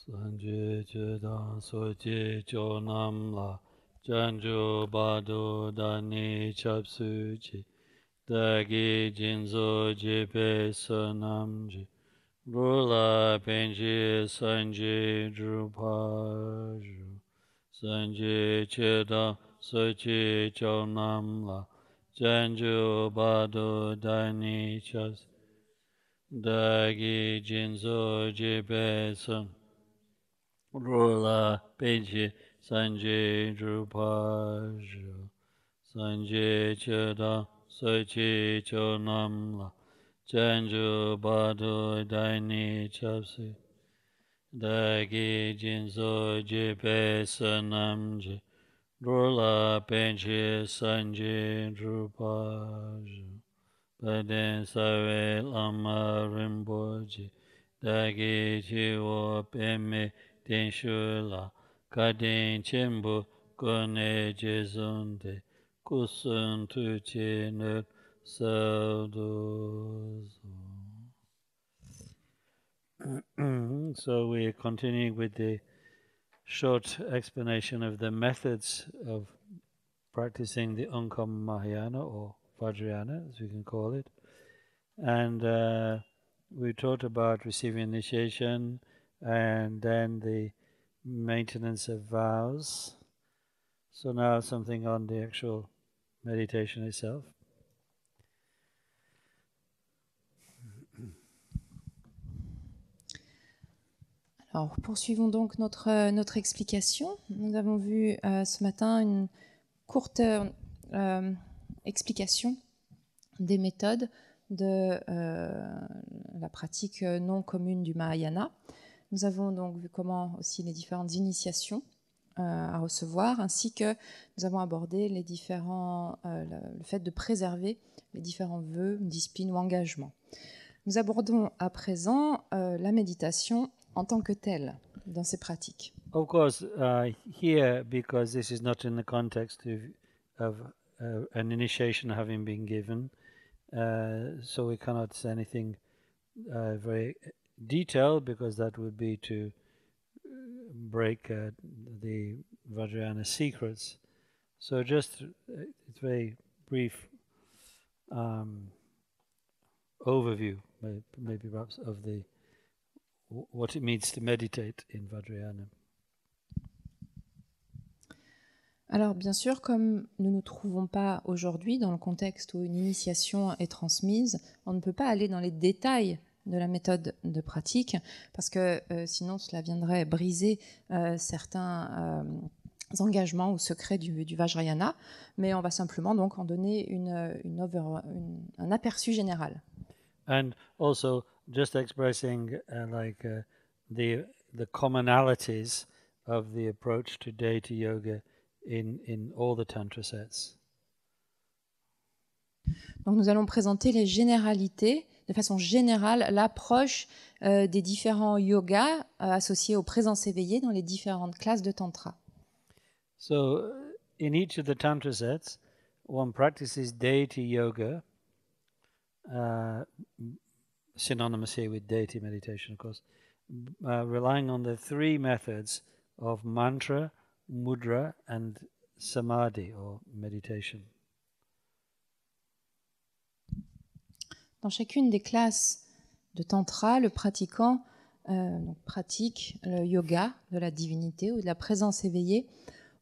Sanje Chedan Sochi Chonam La Janju Badu Dani Chapsuchi Dagi Jinzo Jipe Sonamji Rula Penji Sanje Drupaju Sanje Chedan Sochi Chonam La Janju Badu Dani Chapsuchi Dagi Jinzo Jipe Sonamji Rula Peji Sanje Drupaju Sanje Cheda Sochi Chonamla Janju Badu Daini Chapsi Dagi Jinzo Jipe Sanamji Rula Peji Sanje Drupaju Paden Save Lama Rimboji Dagi Chiwo Peme Den Shula Kadin Chimbu Kone Jezunde Kusun Tuchi Nuk Sauduzo. So we are continuing with the short explanation of the methods of practicing the Ankam Mahayana or Vajrayana, as we can call it. And we talked about receiving initiation and then the maintenance of vows. So now something on the actual meditation itself. Alors, poursuivons donc notre explication. Nous avons vu ce matin une courte explication des méthodes de la pratique non commune du Mahayana. Nous avons donc vu comment aussi les différentes initiations à recevoir, ainsi que nous avons abordé les différents, le fait de préserver les différents vœux, disciplines ou engagements. Nous abordons à présent la méditation en tant que telle dans ces pratiques. Of course, here, because this is not in the context of an initiation having been given, so we cannot say anything very detailed, because that would be to break the Vajrayana secrets. So just it's very brief overview, maybe perhaps, of the what it means to meditate in Vajrayana. Alors bien sûr, comme nous ne nous trouvons pas aujourd'hui dans le contexte où une initiation est transmise, on ne peut pas aller dans les détails de la méthode de pratique, parce que sinon cela viendrait briser certains engagements ou secrets du Vajrayana, mais on va simplement donc en donner un aperçu général. And also just expressing the commonalities of the approach to deity yoga in all the tantra sets. Donc nous allons présenter les généralités, de façon générale, l'approche des différents yogas associés aux présences éveillées dans les différentes classes de tantra. So in each of the tantra sets, one practices deity yoga, synonymous here with deity meditation, of course, relying on the three methods of mantra, mudra, and samadhi, or meditation. Dans chacune des classes de tantra, le pratiquant pratique le yoga de la divinité ou de la présence éveillée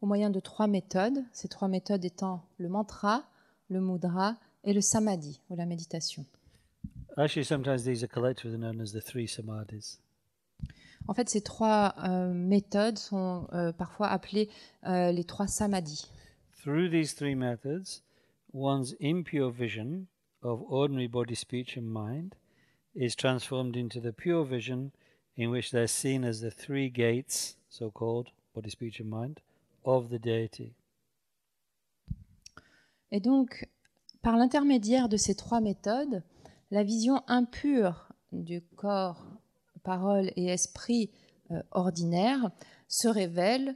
au moyen de trois méthodes, ces trois méthodes étant le mantra, le mudra et le samadhi, ou la méditation. Actually, sometimes these are collectively known as the three samadhis. En fait, ces trois méthodes sont parfois appelées les trois samadhis. Through these three methods, one's impure vision of ordinary body, speech, and mind is transformed into the pure vision in which they're seen as the three gates, so-called body, speech, and mind, of the deity. Et donc, par l'intermédiaire de ces trois méthodes, la vision impure du corps, parole et esprit ordinaire se révèle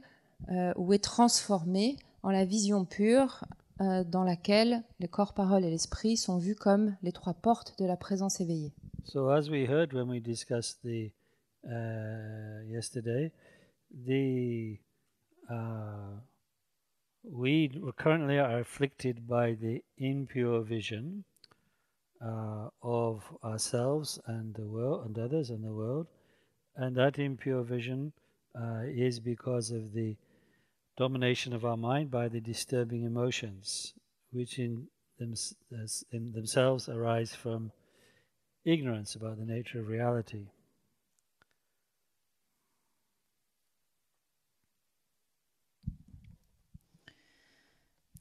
ou est transformée en la vision pure dans laquelle le corps, parole et l'esprit sont vus comme les trois portes de la présence éveillée. So as we heard when we discussed the yesterday, we currently are afflicted by the impure vision of ourselves and the world and others and the world, and that impure vision is because of the domination of our mind by the disturbing emotions, which in themselves arise from ignorance about the nature of reality.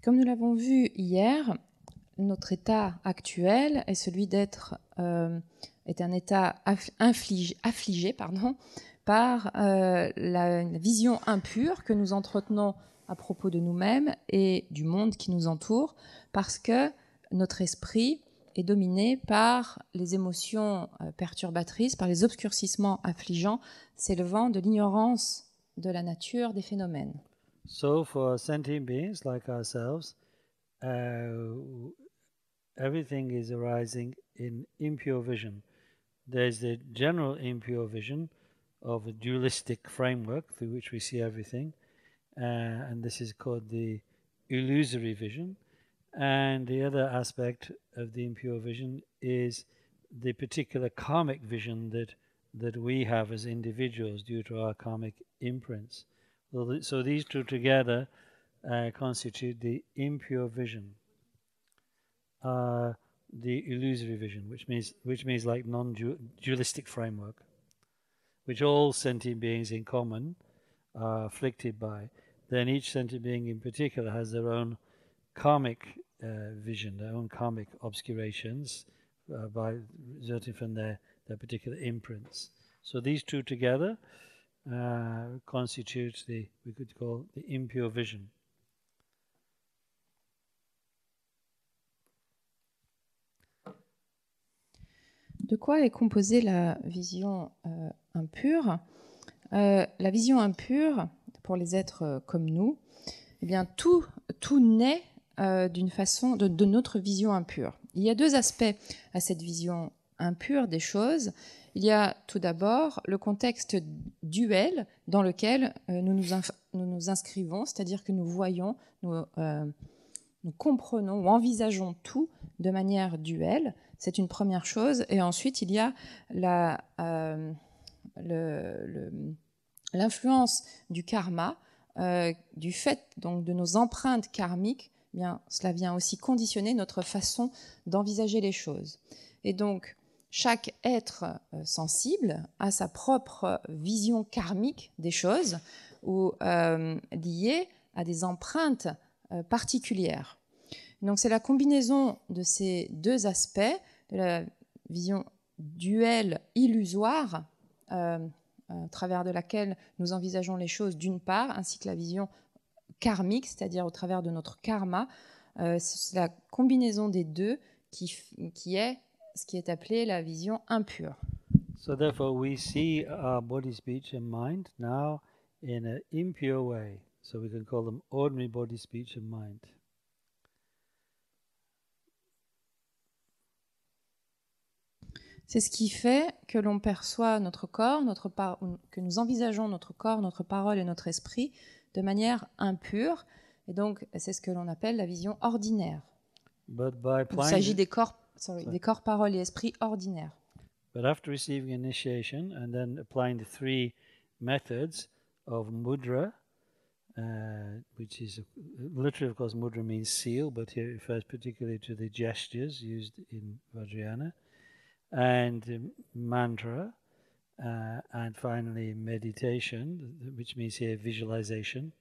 Comme nous l'avons vu hier, notre état actuel est celui d'être est un état affligé par la vision impure que nous entretenons à propos de nous-mêmes et du monde qui nous entoure, parce que notre esprit est dominé par les émotions perturbatrices, par les obscurcissements affligeants s'élevant de l'ignorance de la nature des phénomènes. So for sentient beings like ourselves, everything is arising in impure vision. There's the general impure vision of a dualistic framework through which we see everything, and this is called the illusory vision. And the other aspect of the impure vision is the particular karmic vision that we have as individuals due to our karmic imprints. So these two together constitute the impure vision, the illusory vision, which means like non-dualistic framework, which all sentient beings in common are afflicted by. Then each sentient being in particular has their own karmic vision, their own karmic obscurations by resulting from their particular imprints. So these two together constitute we could call the impure vision. De quoi est composée la vision impure? La vision impure, pour les êtres comme nous, eh bien tout naît d'une façon de notre vision impure. Il y a deux aspects à cette vision impure des choses. Il y a tout d'abord le contexte duel dans lequel nous nous inscrivons, c'est-à-dire que nous voyons, nous comprenons ou envisageons tout de manière duelle. C'est une première chose. Et ensuite, il y a l'influence du karma, du fait donc de nos empreintes karmiques. Eh bien, cela vient aussi conditionner notre façon d'envisager les choses. Et donc, chaque être sensible a sa propre vision karmique des choses ou liée à des empreintes particulières. Donc c'est la combinaison de ces deux aspects, de la vision duelle illusoire, à travers de laquelle nous envisageons les choses d'une part, ainsi que la vision karmique, c'est-à-dire au travers de notre karma. C'est la combinaison des deux qui est ce qui est appelé la vision impure. So therefore we see our body, speech and mind now in an impure way. So we can call them ordinary body, speech and mind. C'est ce qui fait que l'on perçoit notre corps, que nous envisageons notre corps, notre parole et notre esprit de manière impure. Et donc, c'est ce que l'on appelle la vision ordinaire. Il s'agit des corps, paroles et esprits ordinaires. But after receiving initiation and then applying the three methods of mudra, which is literally, of course, mudra means seal, but here it refers particularly to the gestures used in Vajrayana, and mantra, and finally meditation, which means here visualization.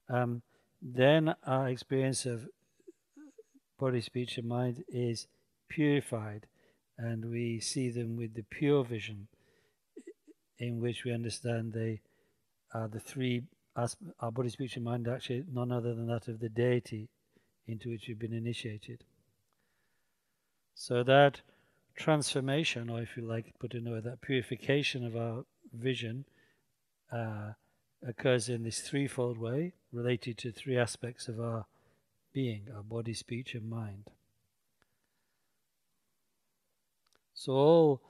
Then our experience of body, speech and mind is purified, and we see them with the pure vision, in which we understand they are the three, our body, speech and mind, actually none other than that of the deity into which we've been initiated. So that transformation, or if you like, put in another way, that purification of our vision occurs in this threefold way, related to three aspects of our being, our body, speech and mind. So all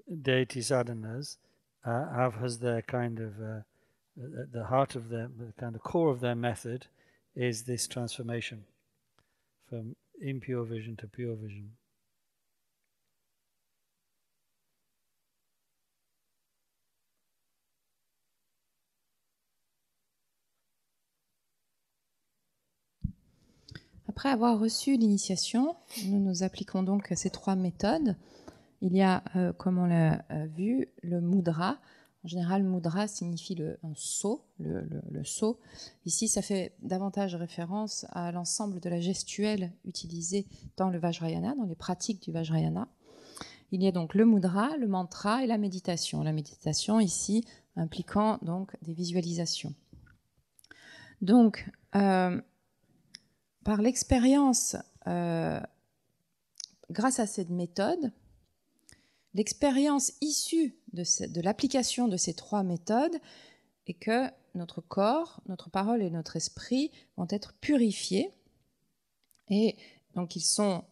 deity sadhanas have as their kind of the heart of the kind of core of their method is this transformation from impure vision to pure vision. Après avoir reçu l'initiation, nous nous appliquons donc ces 3 méthodes. Il y a, comme on l'a vu, le mudra. En général, mudra signifie un saut, le saut. Ici, ça fait davantage référence à l'ensemble de la gestuelle utilisée dans le Vajrayana, dans les pratiques du Vajrayana. Il y a donc le mudra, le mantra et la méditation. La méditation ici impliquant donc des visualisations. Donc, par l'expérience, grâce à cette méthode, l'expérience issue de l'application de ces 3 méthodes est que notre corps, notre parole et notre esprit vont être purifiés. Et donc ils sont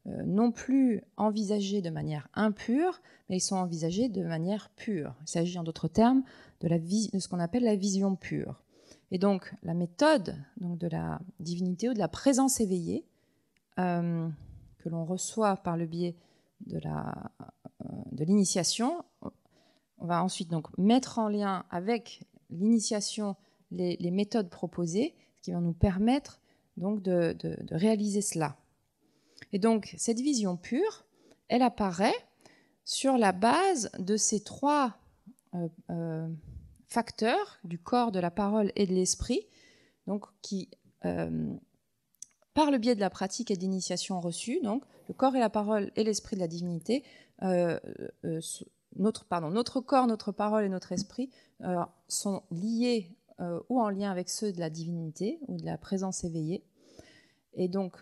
non plus envisagés de manière impure, mais ils sont envisagés de manière pure. Il s'agit en d'autres termes de ce qu'on appelle la vision pure. Et donc la méthode donc, de la divinité ou de la présence éveillée que l'on reçoit par le biais de l'initiation, on va ensuite donc mettre en lien avec l'initiation les méthodes proposées, ce qui va nous permettre donc de réaliser cela. Et donc cette vision pure, elle apparaît sur la base de ces 3 facteurs du corps, de la parole et de l'esprit, donc qui par le biais de la pratique et de l'initiation reçue, donc le corps et la parole et l'esprit de la divinité, notre corps, notre parole et notre esprit sont liés ou en lien avec ceux de la divinité ou de la présence éveillée. Et donc,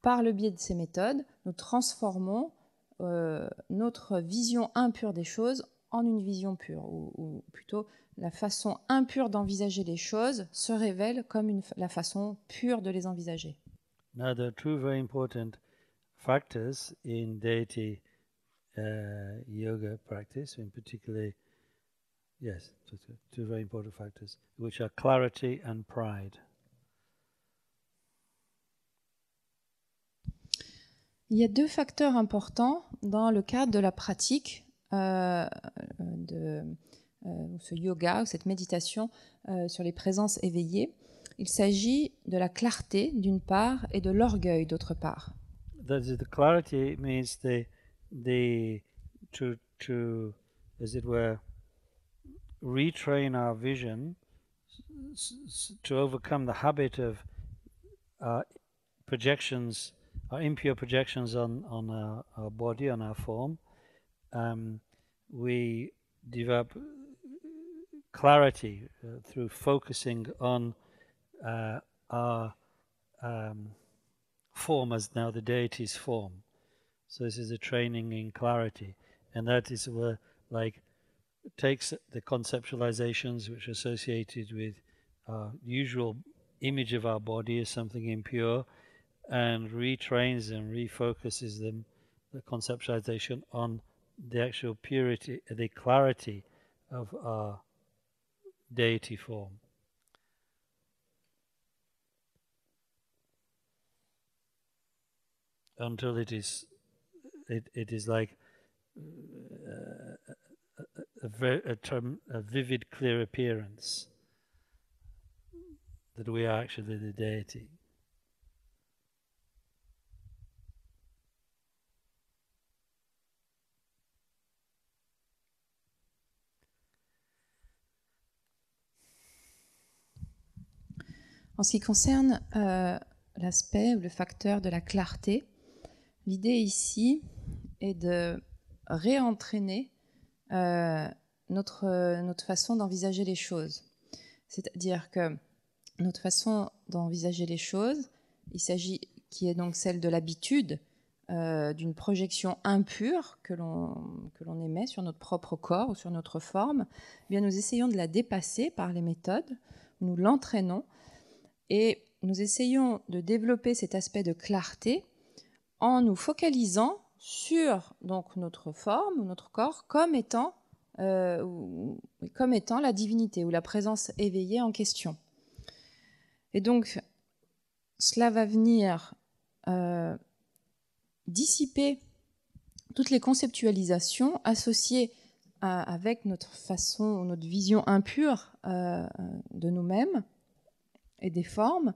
par le biais de ces méthodes, nous transformons notre vision impure des choses en une vision pure, ou plutôt la façon impure d'envisager les choses se révèle comme la façon pure de les envisager. Now, there are 2 very important factors in deity yoga practice, in particular, yes, 2 very important factors, which are clarity and pride. Il y a 2 facteurs importants dans le cadre de la pratique de ce yoga, ou cette méditation sur les présences éveillées. Il s'agit de la clarté d'une part et de l'orgueil d'autre part. The clarity means to as it were retrain our vision to overcome the habit of projections, our impure projections on our body, on our form. We develop clarity through focusing on our form as now the deity's form. So this is a training in clarity, and that is where takes the conceptualizations which are associated with our usual image of our body as something impure, and retrains them, refocuses them, the conceptualization on the actual purity, the clarity of our deity form. Until it is like a vivid, clear appearance that we are actually the deity. En ce qui concerne l'aspect ou le facteur de la clarté, l'idée ici est de réentraîner notre façon d'envisager les choses. C'est-à-dire que notre façon d'envisager les choses, il s'agit qui est donc celle de l'habitude, d'une projection impure que l'on émet sur notre propre corps ou sur notre forme, eh bien nous essayons de la dépasser par les méthodes, nous l'entraînons et nous essayons de développer cet aspect de clarté en nous focalisant sur donc notre forme ou notre corps comme étant la divinité ou la présence éveillée en question. Et donc, cela va venir dissiper toutes les conceptualisations associées avec notre façon, notre vision impure de nous-mêmes et des formes,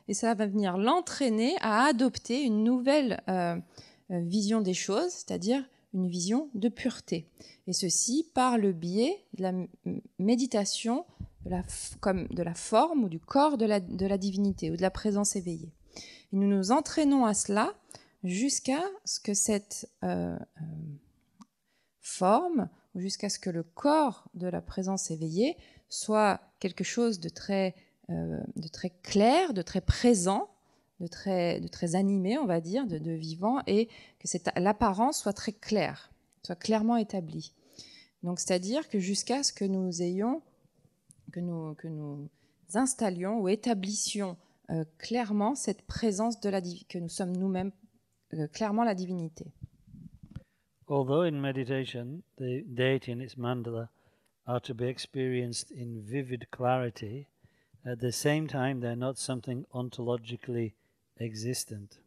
et ça va venir l'entraîner à adopter une nouvelle vision des choses, c'est-à-dire une vision de pureté. Et ceci par le biais de la méditation comme de la forme ou du corps de la divinité ou de la présence éveillée. Et nous nous entraînons à cela jusqu'à ce que cette forme, ou jusqu'à ce que le corps de la présence éveillée soit quelque chose de très clair, de très présent, de très animé, on va dire, de vivant, et que l'apparence soit très claire, soit clairement établie. Donc, c'est-à-dire que jusqu'à ce que nous installions ou établissions clairement cette présence que nous sommes nous-mêmes clairement la divinité. Although in meditation the deity and its mandala are to be experienced in vivid clarity, at the same time they're not something ontologically existent.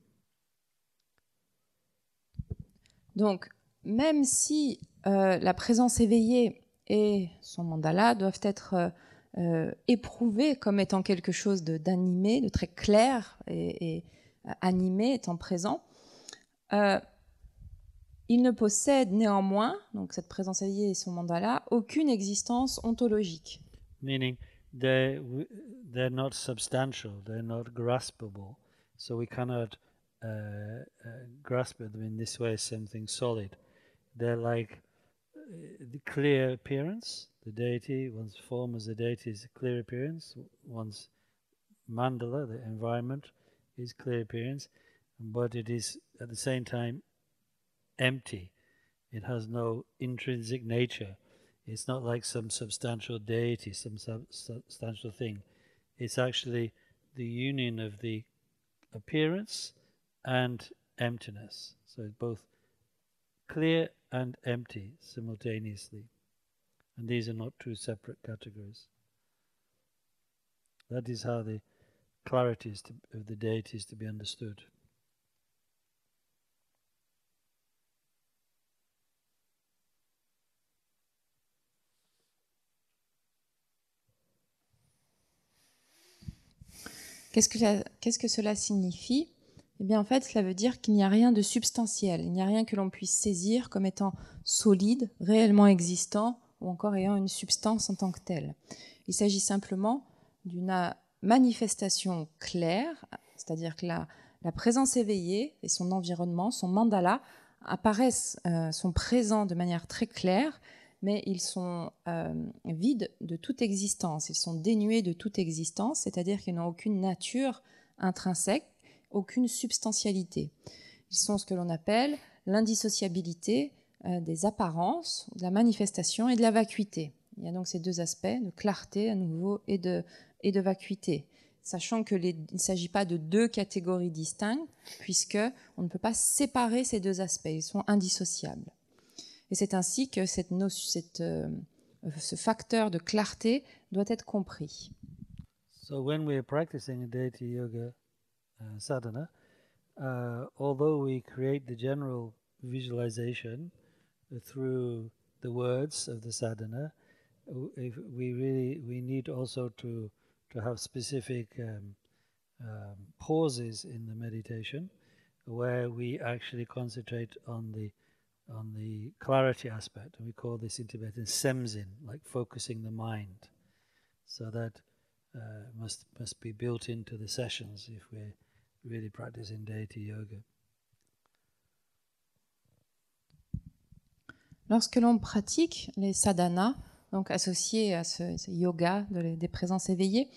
Donc, même si la présence éveillée et son mandala doivent être éprouvés comme étant quelque chose d'animé, de très clair et animé, étant présent, il ne possède néanmoins, donc cette présence éveillée et son mandala, aucune existence ontologique. Meaning they're not substantial, they're not graspable, so we cannot grasp them in this way as something solid. They're like the clear appearance, the deity, one's form as a deity is a clear appearance, one's mandala, the environment, is clear appearance, but it is at the same time empty. It has no intrinsic nature. It's not like some substantial deity, some substantial thing. It's actually the union of the appearance and emptiness. So it's both clear and empty simultaneously. And these are not two separate categories. That is how the clarity of the deity is to be understood. Qu'est-ce que cela signifie ? Eh bien, en fait, cela veut dire qu'il n'y a rien de substantiel, il n'y a rien que l'on puisse saisir comme étant solide, réellement existant, ou encore ayant une substance en tant que telle. Il s'agit simplement d'une manifestation claire, c'est-à-dire que la présence éveillée et son environnement, son mandala, sont présents de manière très claire, mais ils sont vides de toute existence, ils sont dénués de toute existence, c'est-à-dire qu'ils n'ont aucune nature intrinsèque, aucune substantialité. Ils sont ce que l'on appelle l'indissociabilité des apparences, de la manifestation et de la vacuité. Il y a donc ces deux aspects, de clarté à nouveau et de vacuité, sachant qu'il ne s'agit pas de deux catégories distinctes, puisqu'on ne peut pas séparer ces deux aspects, ils sont indissociables. Et c'est ainsi que ce facteur de clarté doit être compris. So when we are practicing a deity yoga sadhana, although we create the general visualization through the words of the sadhana, we need also to have specific pauses in the meditation where we actually concentrate on the clarity aspect, and we call this in Tibetan semzin, like focusing the mind. So that must be built into the sessions if we're really practicing deity yoga. Lorsque l'on pratique les sadhanas, donc associés à ce yoga des présences éveillées,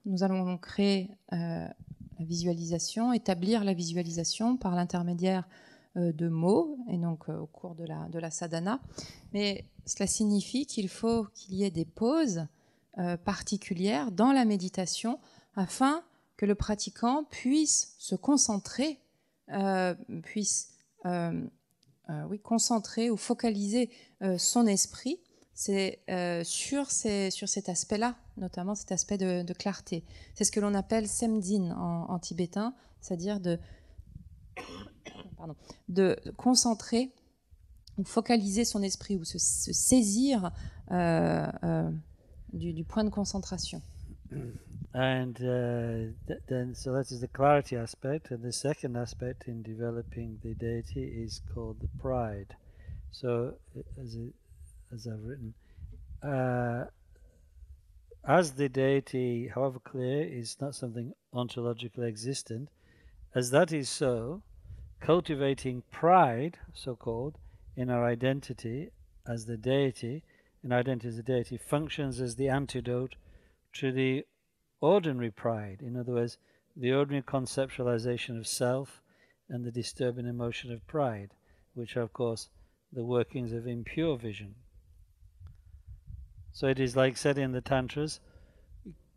nous allons créer la visualisation, établir la visualisation par l'intermédiaire de mots, et donc au cours de la sadhana. Mais cela signifie qu'il faut qu'il y ait des pauses particulières dans la méditation afin que le pratiquant puisse se concentrer, puisse concentrer ou focaliser son esprit sur cet aspect-là, notamment cet aspect de clarté. C'est ce que l'on appelle semdin en tibétain, c'est-à-dire de concentrer ou focaliser son esprit ou se saisir du point de concentration. And then, so that is the clarity aspect. And the second aspect in developing the deity is called the pride. So, as I've written, as the deity, however clear, is not something ontologically existent, as that is so, cultivating pride, so-called, in our identity as the deity, in identity as the deity, functions as the antidote to the ordinary pride. In other words, the ordinary conceptualization of self and the disturbing emotion of pride, which are, of course, the workings of impure vision. So it is like said in the Tantras,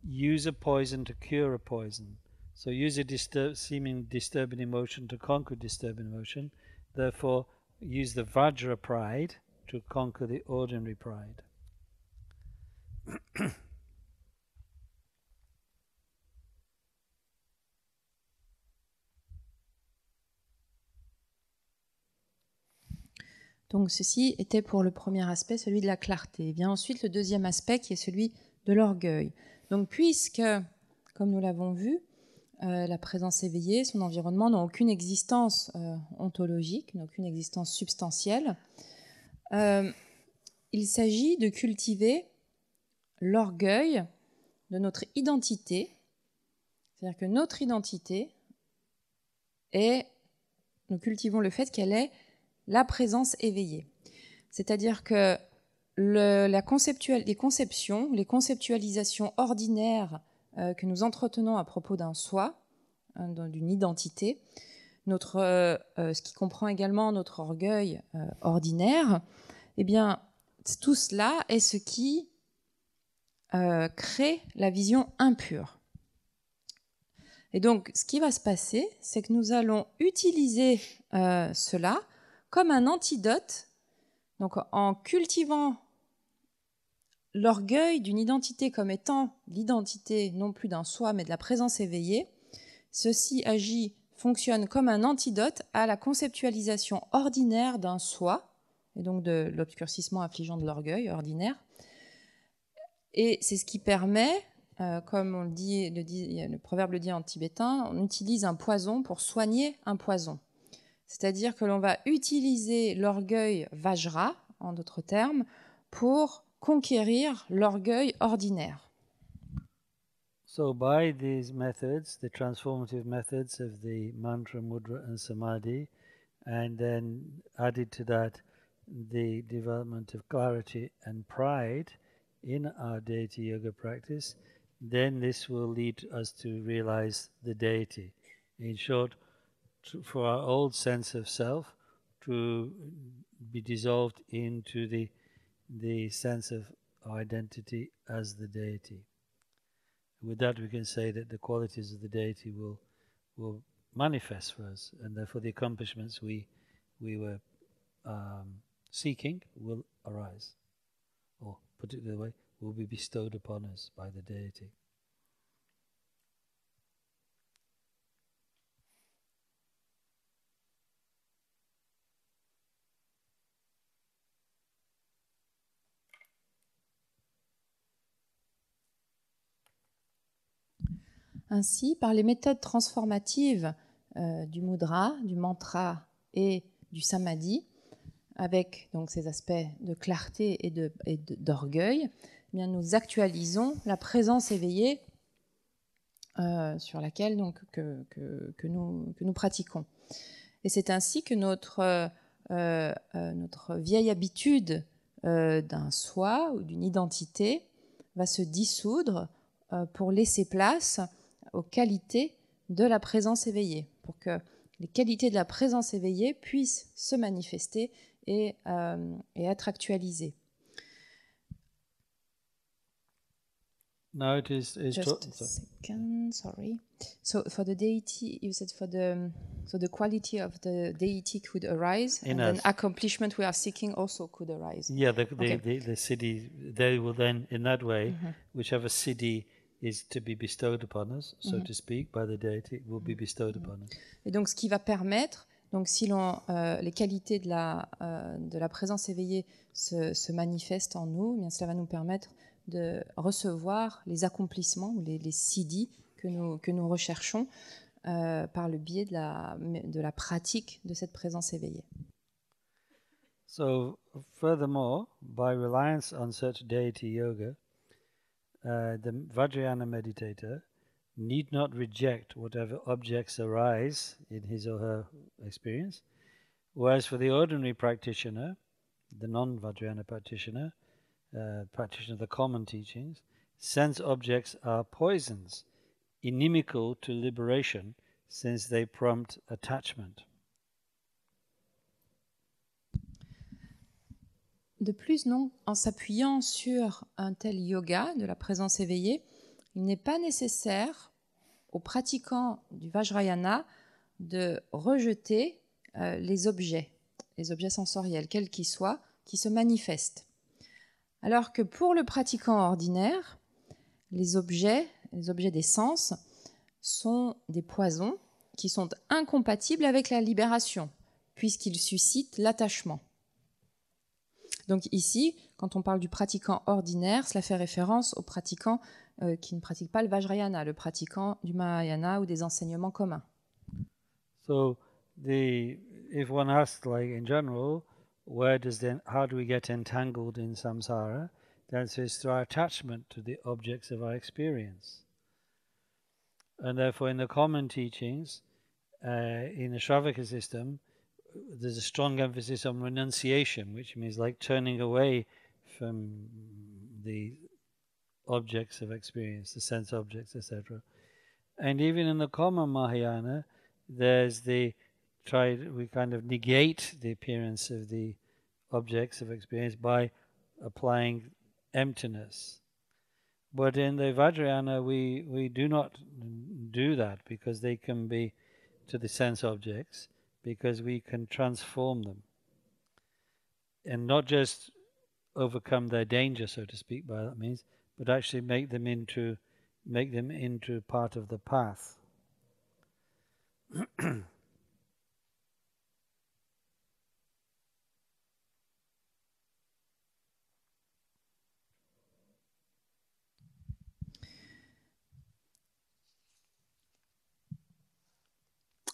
use a poison to cure a poison. So use a seeming disturbing emotion to conquer disturbing emotion. Therefore, use the Vajra pride to conquer the ordinary pride. Donc ceci était pour le premier aspect, celui de la clarté. Et bien ensuite, le deuxième aspect qui est celui de l'orgueil. Donc puisque, comme nous l'avons vu, la présence éveillée, son environnement n'ont aucune existence ontologique, n'ont aucune existence substantielle, il s'agit de cultiver l'orgueil de notre identité. C'est-à-dire que notre identité est, nous cultivons le fait qu'elle est la présence éveillée. C'est-à-dire que les conceptualisations ordinaires que nous entretenons à propos d'un soi, d'une identité, ce qui comprend également notre orgueil ordinaire, eh bien, tout cela est ce qui crée la vision impure. Et donc, ce qui va se passer, c'est que nous allons utiliser cela comme un antidote, donc en cultivant l'orgueil d'une identité comme étant l'identité non plus d'un soi, mais de la présence éveillée. Ceci fonctionne comme un antidote à la conceptualisation ordinaire d'un soi, et donc de l'obscurcissement affligeant de l'orgueil ordinaire. Et c'est ce qui permet, comme on le proverbe le dit en tibétain, on utilise un poison pour soigner un poison. C'est-à-dire que l'on va utiliser l'orgueil Vajra, en d'autres termes, pour conquérir l'orgueil ordinaire. So by these methods, the transformative methods of the mantra, mudra and samadhi, and then added to that the development of clarity and pride in our deity yoga practice, then this will lead us to realize the deity. In short, for our old sense of self to be dissolved into the sense of identity as the deity. With that, we can say that the qualities of the deity will manifest for us, and therefore the accomplishments we were seeking will arise, or put it the other way, will be bestowed upon us by the deity. Ainsi, par les méthodes transformatives du mudra, du mantra et du samadhi, avec donc ces aspects de clarté et d'orgueil, eh bien, nous actualisons la présence éveillée sur laquelle donc, que nous pratiquons. Et c'est ainsi que notre vieille habitude d'un soi ou d'une identité va se dissoudre pour laisser place aux qualités de la présence éveillée, pour que les qualités de la présence éveillée puissent se manifester et être actualisées. No, it is. Just a second, sorry. So for the deity, you said for the quality of the deity could arise, In and us. then accomplishment we are seeking also could arise. Yeah, Okay. the siddhi, they will then, in that way, whichever siddhi is to be bestowed upon us, so to speak, by the deity, will be bestowed upon us. Et donc, ce qui va permettre, donc si les qualités de la présence éveillée se manifestent en nous, eh bien, cela va nous permettre de recevoir les accomplissements ou les siddhis que nous recherchons par le biais de la pratique de cette présence éveillée. So, furthermore, by reliance on such deity yoga, the Vajrayana meditator need not reject whatever objects arise in his or her experience, whereas for the ordinary practitioner, the non-Vajrayana practitioner of the common teachings, sense objects are poisons, inimical to liberation, since they prompt attachment. De plus, non, en s'appuyant sur un tel yoga de la présence éveillée, il n'est pas nécessaire aux pratiquants du Vajrayana de rejeter les objets sensoriels, quels qu'ils soient, qui se manifestent. Alors que pour le pratiquant ordinaire, les objets des sens sont des poisons qui sont incompatibles avec la libération, puisqu'ils suscitent l'attachement. Donc ici, quand on parle du pratiquant ordinaire, cela fait référence aux pratiquants qui ne pratiquent pas le Vajrayana, le pratiquant du Mahayana ou des enseignements communs. So, if one asks, like in general, how do we get entangled in samsara? The answer is through our attachment to the objects of our experience. And therefore, in the common teachings, in the Shravaka system, there's a strong emphasis on renunciation, which means like turning away from the objects of experience, the sense objects, etc. And even in the common Mahayana, there's we kind of negate the appearance of the objects of experience by applying emptiness. But in the Vajrayana, we do not do that because they can be to the sense objects, because we can transform them and not just overcome their danger, so to speak, by that means, but actually make them into part of the path.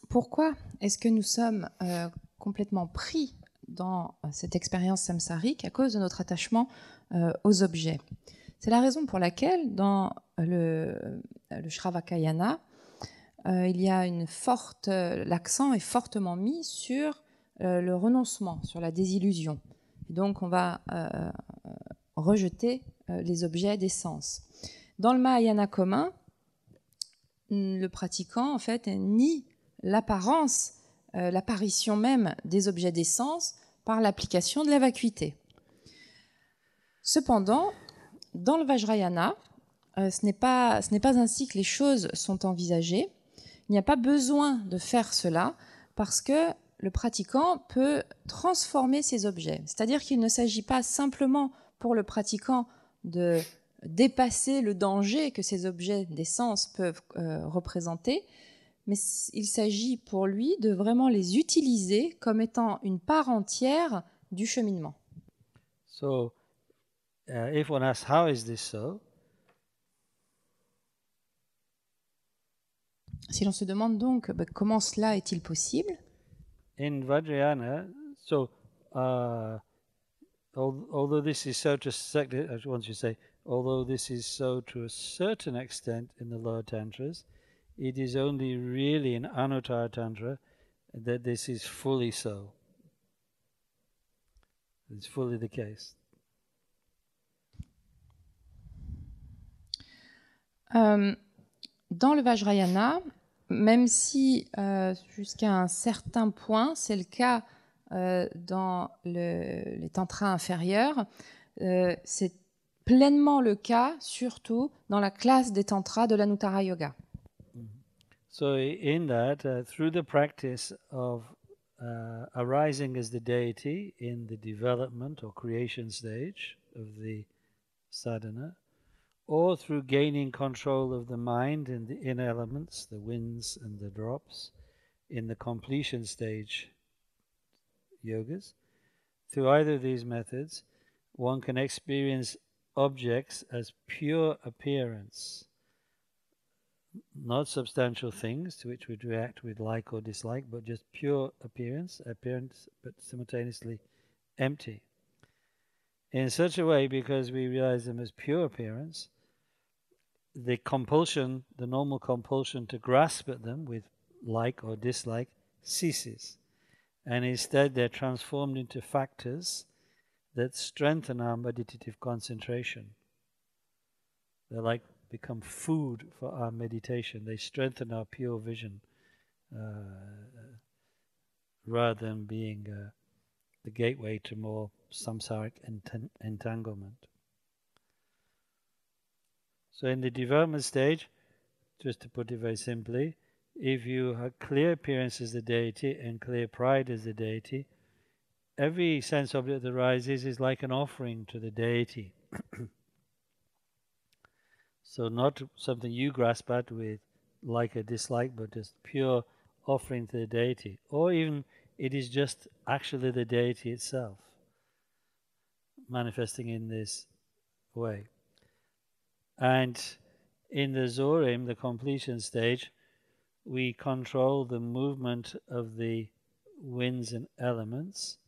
Pourquoi est-ce que nous sommes complètement pris dans cette expérience samsarique à cause de notre attachement aux objets? C'est la raison pour laquelle dans le Shravakayana, il y a l'accent est fortement mis sur le renoncement, sur la désillusion. Et donc on va rejeter les objets des sens. Dans le Mahayana commun, le pratiquant en fait nie l'apparence, l'apparition même des objets des sens par l'application de la vacuité. Cependant, dans le Vajrayana, ce n'est pas ainsi que les choses sont envisagées. Il n'y a pas besoin de faire cela parce que le pratiquant peut transformer ces objets. C'est-à-dire qu'il ne s'agit pas simplement pour le pratiquant de dépasser le danger que ces objets des sens peuvent représenter, mais il s'agit pour lui de vraiment les utiliser comme étant une part entière du cheminement. So, if one asks, how is this so? Si l'on se demande donc comment cela est-il possible? In Vajrayana, so although this is so to although this is so to a certain extent in the lower tantras, it is only really in Anuttara Tantra that this is fully so. It's fully the case. Dans le Vajrayana, même si jusqu'à un certain point, c'est le cas dans les tantras inférieurs, c'est pleinement le cas, surtout dans la classe des tantras de l'Anuttara Yoga. So in that, through the practice of arising as the deity in the development or creation stage of the sadhana, or through gaining control of the mind in the inner elements, the winds and the drops, in the completion stage yogas, through either of these methods, one can experience objects as pure appearance, not substantial things to which we'd react with like or dislike, but just pure appearance but simultaneously empty. In such a way, because we realize them as pure appearance, the compulsion, the normal compulsion to grasp at them with like or dislike ceases. And instead they're transformed into factors that strengthen our meditative concentration. They're like become food for our meditation. They strengthen our pure vision rather than being the gateway to more samsaric entanglement. So in the development stage, just to put it very simply, if you have clear appearance as the deity and clear pride as the deity, every sense object that arises is like an offering to the deity. So not something you grasp at with like or dislike, but just pure offering to the deity. Or even it is just actually the deity itself manifesting in this way. And in the Zorim, the completion stage, we control the movement of the winds and elements,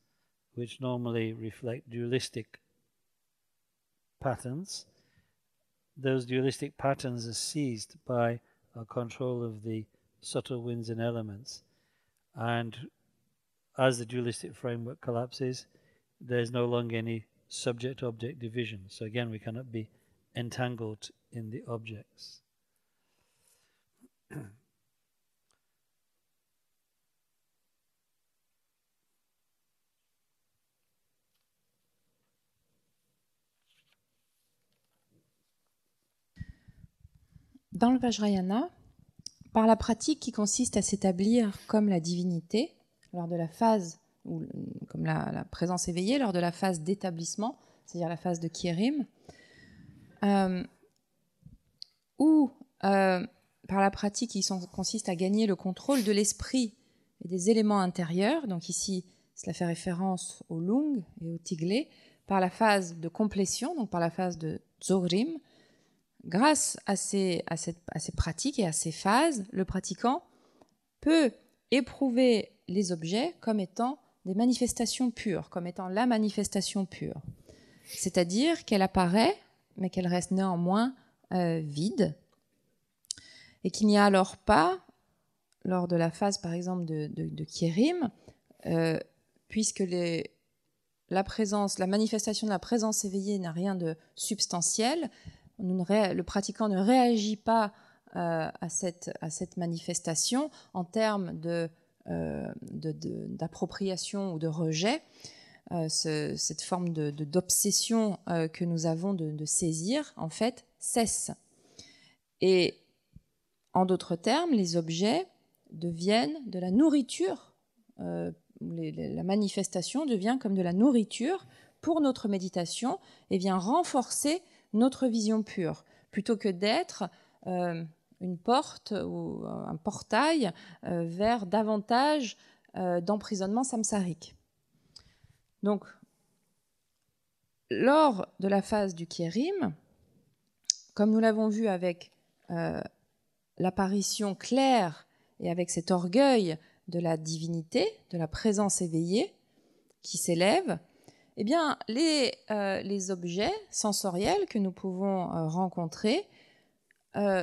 which normally reflect dualistic patterns. Those dualistic patterns are seized by our control of the subtle winds and elements. And as the dualistic framework collapses, there's no longer any subject-object division. So again, we cannot be entangled in the objects. Dans le Vajrayana, par la pratique qui consiste à s'établir comme la divinité, lors de la phase, ou comme la présence éveillée, lors de la phase d'établissement, c'est-à-dire la phase de Kierim, ou par la pratique qui consiste à gagner le contrôle de l'esprit et des éléments intérieurs, donc ici cela fait référence au Lung et au Tiglé, par la phase de complétion, donc par la phase de Zorim. Grâce à ces pratiques et à ces phases, le pratiquant peut éprouver les objets comme étant des manifestations pures, comme étant la manifestation pure. C'est-à-dire qu'elle apparaît, mais qu'elle reste néanmoins vide, et qu'il n'y a alors pas, lors de la phase par exemple de Kierim, puisque la manifestation de la présence éveillée n'a rien de substantiel, le pratiquant ne réagit pas à cette manifestation en termes d'appropriation ou de rejet. Cette forme d'obsession que nous avons de saisir, en fait, cesse. Et en d'autres termes, les objets deviennent de la nourriture. La manifestation devient comme de la nourriture pour notre méditation et vient renforcer notre vision pure, plutôt que d'être une porte ou un portail vers davantage d'emprisonnement samsarique. Donc, lors de la phase du Kierim, comme nous l'avons vu avec l'apparition claire et avec cet orgueil de la divinité, de la présence éveillée qui s'élève, eh bien, les objets sensoriels que nous pouvons rencontrer deviennent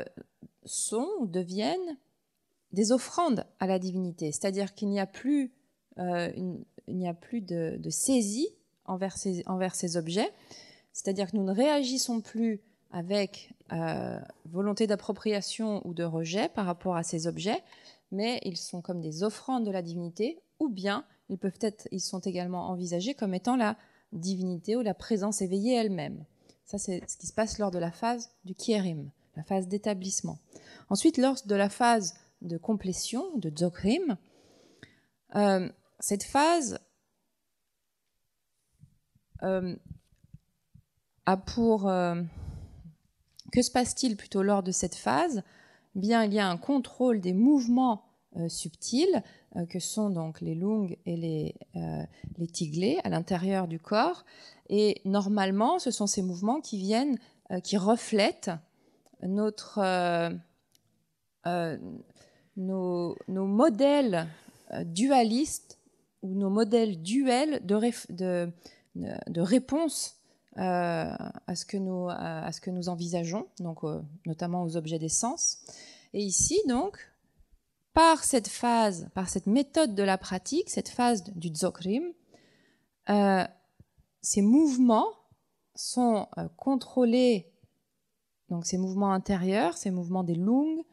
des offrandes à la divinité. C'est-à-dire qu'il n'y a plus, de saisie envers ces objets. C'est-à-dire que nous ne réagissons plus avec volonté d'appropriation ou de rejet par rapport à ces objets, mais ils sont comme des offrandes de la divinité, ou bien ils sont également envisagés comme étant la divinité ou la présence éveillée elle-même. Ça, c'est ce qui se passe lors de la phase du Kierim, la phase d'établissement. Ensuite, lors de la phase de complétion, de Dzogrim, cette phase a pour... que se passe-t-il plutôt lors de cette phase? Bien, il y a un contrôle des mouvements subtils, que sont donc les lungs et les tiglés à l'intérieur du corps. Et normalement, ce sont ces mouvements qui viennent, qui reflètent nos modèles dualistes ou nos modèles duels de réponse à ce que nous envisageons, donc notamment aux objets des sens. Et ici, donc, par cette phase, par cette méthode de la pratique, cette phase du Dzogrim, ces mouvements sont contrôlés, donc ces mouvements intérieurs, ces mouvements des lungs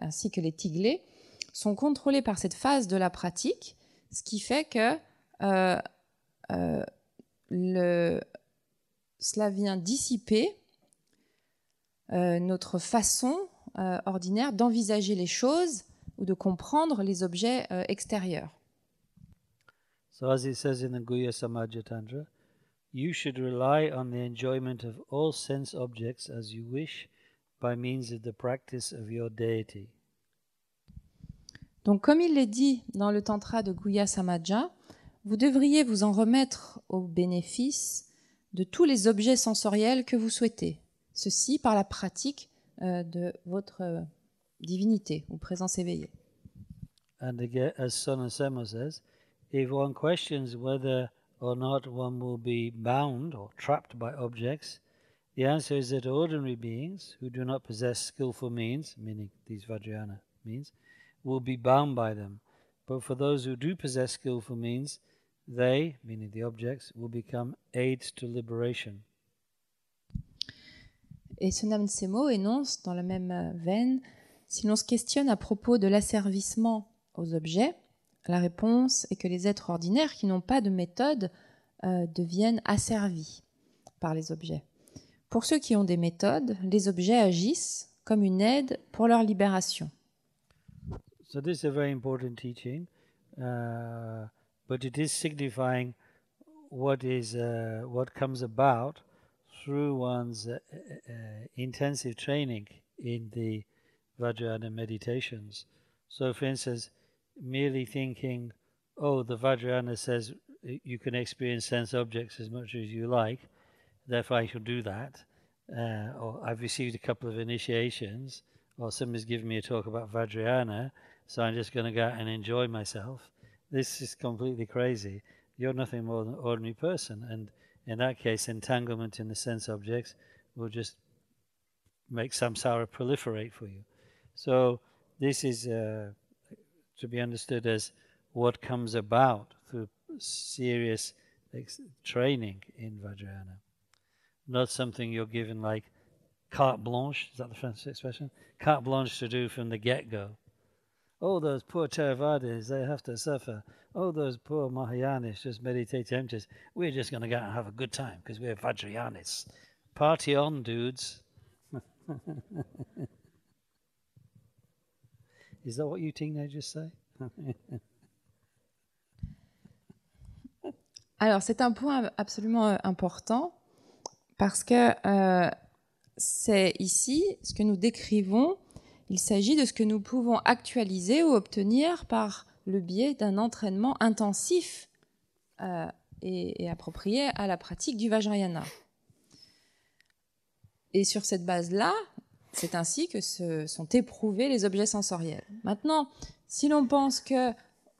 ainsi que les tiglés, sont contrôlés par cette phase de la pratique, ce qui fait que cela vient dissiper notre façon ordinaire d'envisager les choses ou de comprendre les objets extérieurs. So as it says in the Guhya Samaja Tantra, you should rely on the enjoyment of all sense objects as you wish by means of the practice of your deity. Donc comme il est dit dans le Tantra de Guhya Samaja, vous devriez vous en remettre au bénéfice de tous les objets sensoriels que vous souhaitez. Ceci par la pratique de votre divinité ou présence éveillée. And again, as Sona Sema says, if one questions whether or not one will be bound or trapped by objects, the answer is that ordinary beings who do not possess skillful means, meaning these Vajrayana means, will be bound by them. But for those who do possess skillful means, they, meaning the objects, will become aids to liberation. Et Sonam Tsemo énonce dans la même veine, si l'on se questionne à propos de l'asservissement aux objets, la réponse est que les êtres ordinaires qui n'ont pas de méthode deviennent asservis par les objets. Pour ceux qui ont des méthodes, les objets agissent comme une aide pour leur libération. So this is a very important teaching, but it is signifying what comes about through one's intensive training in the Vajrayana meditations. So, for instance, merely thinking, oh, the Vajrayana says you can experience sense objects as much as you like, therefore I shall do that. Or I've received a couple of initiations, or somebody's given me a talk about Vajrayana, so I'm just going to go out and enjoy myself. This is completely crazy. You're nothing more than an ordinary person, and in that case, entanglement in the sense objects will just make samsara proliferate for you. So this is to be understood as what comes about through serious training in Vajrayana. Not something you're given like carte blanche, is that the French expression? Carte blanche to do from the get-go. Oh, those poor Theravadis, they have to suffer. Oh, those poor Mahayanis just meditate empties. We're just going to go out and have a good time because we're Vajrayanis. Party on, dudes. Is that what you teenagers say? Alors, c'est un point absolument important parce que c'est ici ce que nous décrivons. Il s'agit de ce que nous pouvons actualiser ou obtenir par le biais d'un entraînement intensif et approprié à la pratique du Vajrayana. Et sur cette base-là, c'est ainsi que sont éprouvés les objets sensoriels. Maintenant, si l'on pense que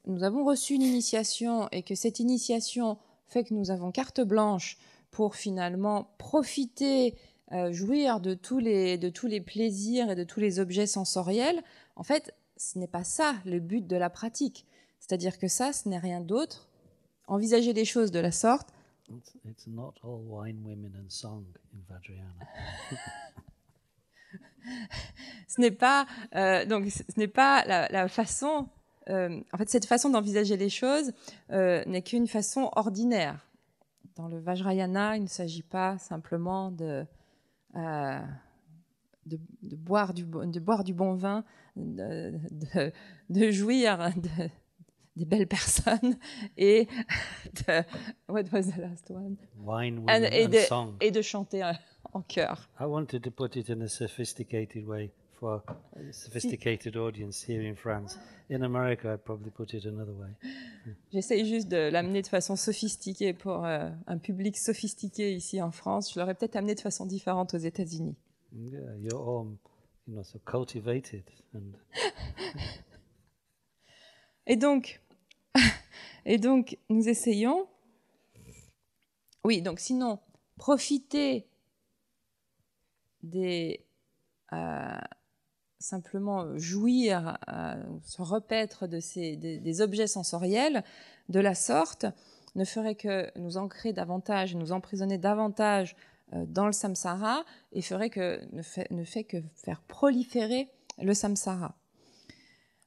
nous avons reçu une initiation et que cette initiation fait que nous avons carte blanche pour finalement profiter, jouir de tous les plaisirs et de tous les objets sensoriels, en fait, ce n'est pas ça le but de la pratique. C'est-à-dire que ça, ce n'est rien d'autre. Envisager les choses de la sorte. It's not all wine, women and song in Vajrayana. Ce n'est pas la façon. En fait, cette façon d'envisager les choses n'est qu'une façon ordinaire dans le Vajrayana, il ne s'agit pas simplement de boire du bon vin, de jouir des belles personnes et de, what was the last one? Wine, women, and song. Et de chanter en chœur. I wanted to put it in a sophisticated way for a sophisticated audience here in France. In America, I'd probably put it another way. J'essaye juste de l'amener de façon sophistiquée pour un public sophistiqué ici en France. Je l'aurais peut-être amené de façon différente aux États-Unis. Yeah, you're all, so cultivated. Et donc, nous essayons. Oui, donc sinon, profiter simplement jouir, se repaître des objets sensoriels de la sorte ne ferait que nous ancrer davantage, nous emprisonner davantage dans le samsara et ne fait que faire proliférer le samsara.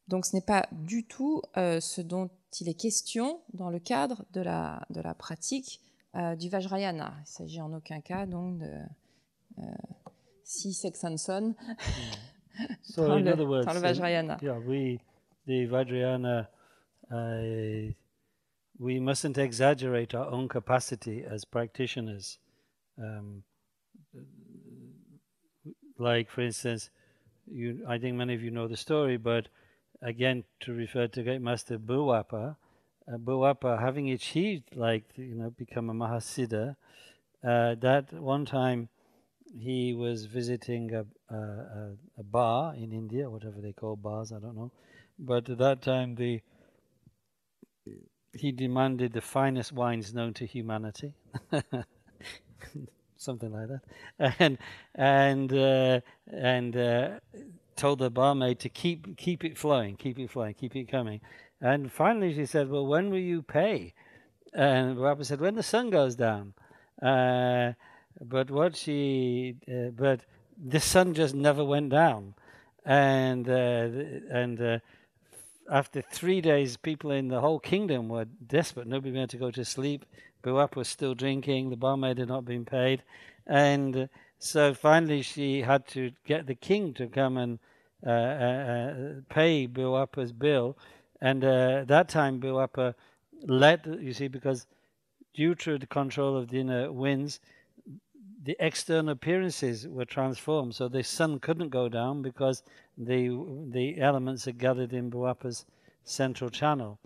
Donc ce n'est pas du tout ce dont il est question dans le cadre de la pratique du Vajrayana. Il ne s'agit en aucun cas donc de si Sexanson So in other words, dans le Vajrayana. The Vajrayana, we mustn't exaggerate our own capacity as practitioners. Like, for instance, I think many of you know the story, but again, to refer to Great Master Buwapa, having achieved, become a Mahasiddha, that one time he was visiting a bar in India, whatever they call bars, I don't know. But at that time, he demanded the finest wines known to humanity, something like that, and told the barmaid to keep it flowing, keep it coming. And finally, she said, "Well, when will you pay?" And Buwapa said, "When the sun goes down." But the sun just never went down, and after 3 days, people in the whole kingdom were desperate. Nobody wanted to go to sleep. Buwapa was still drinking. The barmaid had not been paid, and so finally she had to get the king to come and pay Buwapa's bill. And that time Buwapa because due to the control of the inner winds, the external appearances were transformed. So the sun couldn't go down because the elements had gathered in Buwapa's central channel.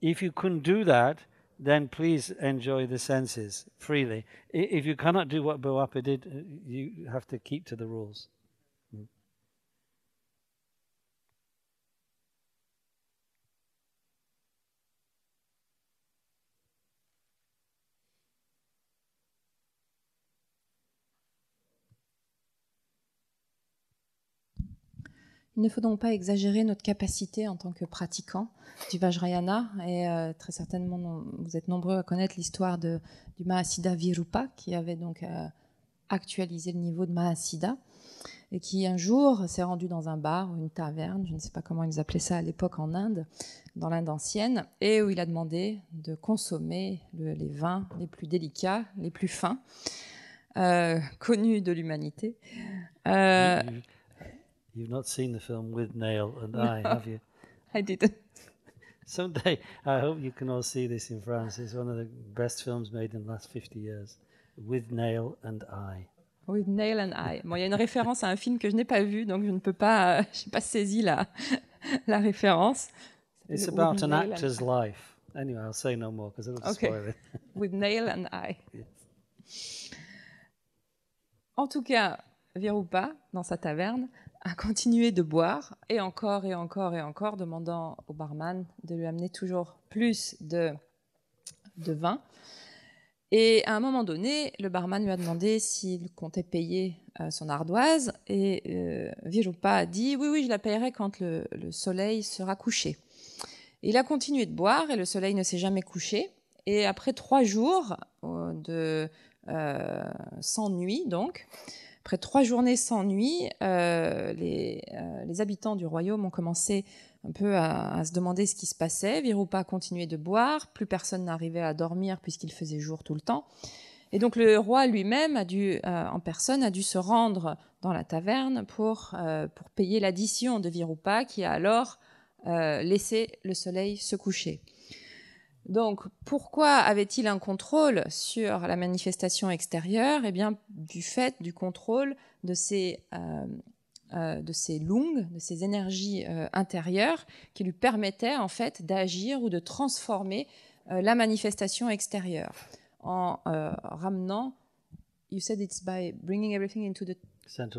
If you couldn't do that, then please enjoy the senses freely. If you cannot do what Buwapa did, you have to keep to the rules. Il ne faut donc pas exagérer notre capacité en tant que pratiquant du Vajrayana. Et très certainement, vous êtes nombreux à connaître l'histoire du Mahasiddha Virupa, qui avait donc actualisé le niveau de Mahasiddha, et qui un jour s'est rendu dans un bar ou une taverne, je ne sais pas comment ils appelaient ça à l'époque en Inde, dans l'Inde ancienne, et où il a demandé de consommer les vins les plus délicats, les plus fins, connus de l'humanité. You've not seen the film With Nail and I, have you? I didn't. Someday, I hope you can all see this in France. It's one of the best films made in the last 50 years. With Nail and I. With Nail and I. Bon, il y a une référence à un film que je n'ai pas vu, donc je n'ai pas saisi la référence. It's about an actor's life. Anyway, I'll say no more because I don't want to spoil it. With Nail and I. Yes. En tout cas, Virupa, dans sa taverne, a continué de boire, et encore, demandant au barman de lui amener toujours plus de vin. Et à un moment donné, le barman lui a demandé s'il comptait payer son ardoise, et Virupa a dit « Oui, je la payerai quand le soleil sera couché ». Il a continué de boire, et le soleil ne s'est jamais couché. Et après 3 jours sans nuit, donc, après 3 journées sans nuit, les habitants du royaume ont commencé un peu à se demander ce qui se passait. Virupa continuait de boire, plus personne n'arrivait à dormir puisqu'il faisait jour tout le temps. Et donc le roi lui-même en personne a dû se rendre dans la taverne pour payer l'addition de Virupa, qui a alors laissé le soleil se coucher. Donc, pourquoi avait-il un contrôle sur la manifestation extérieure ? Eh bien, du fait du contrôle de ces lungs, de ces énergies intérieures qui lui permettaient en fait d'agir ou de transformer la manifestation extérieure en ramenant, you said it's by bringing everything into the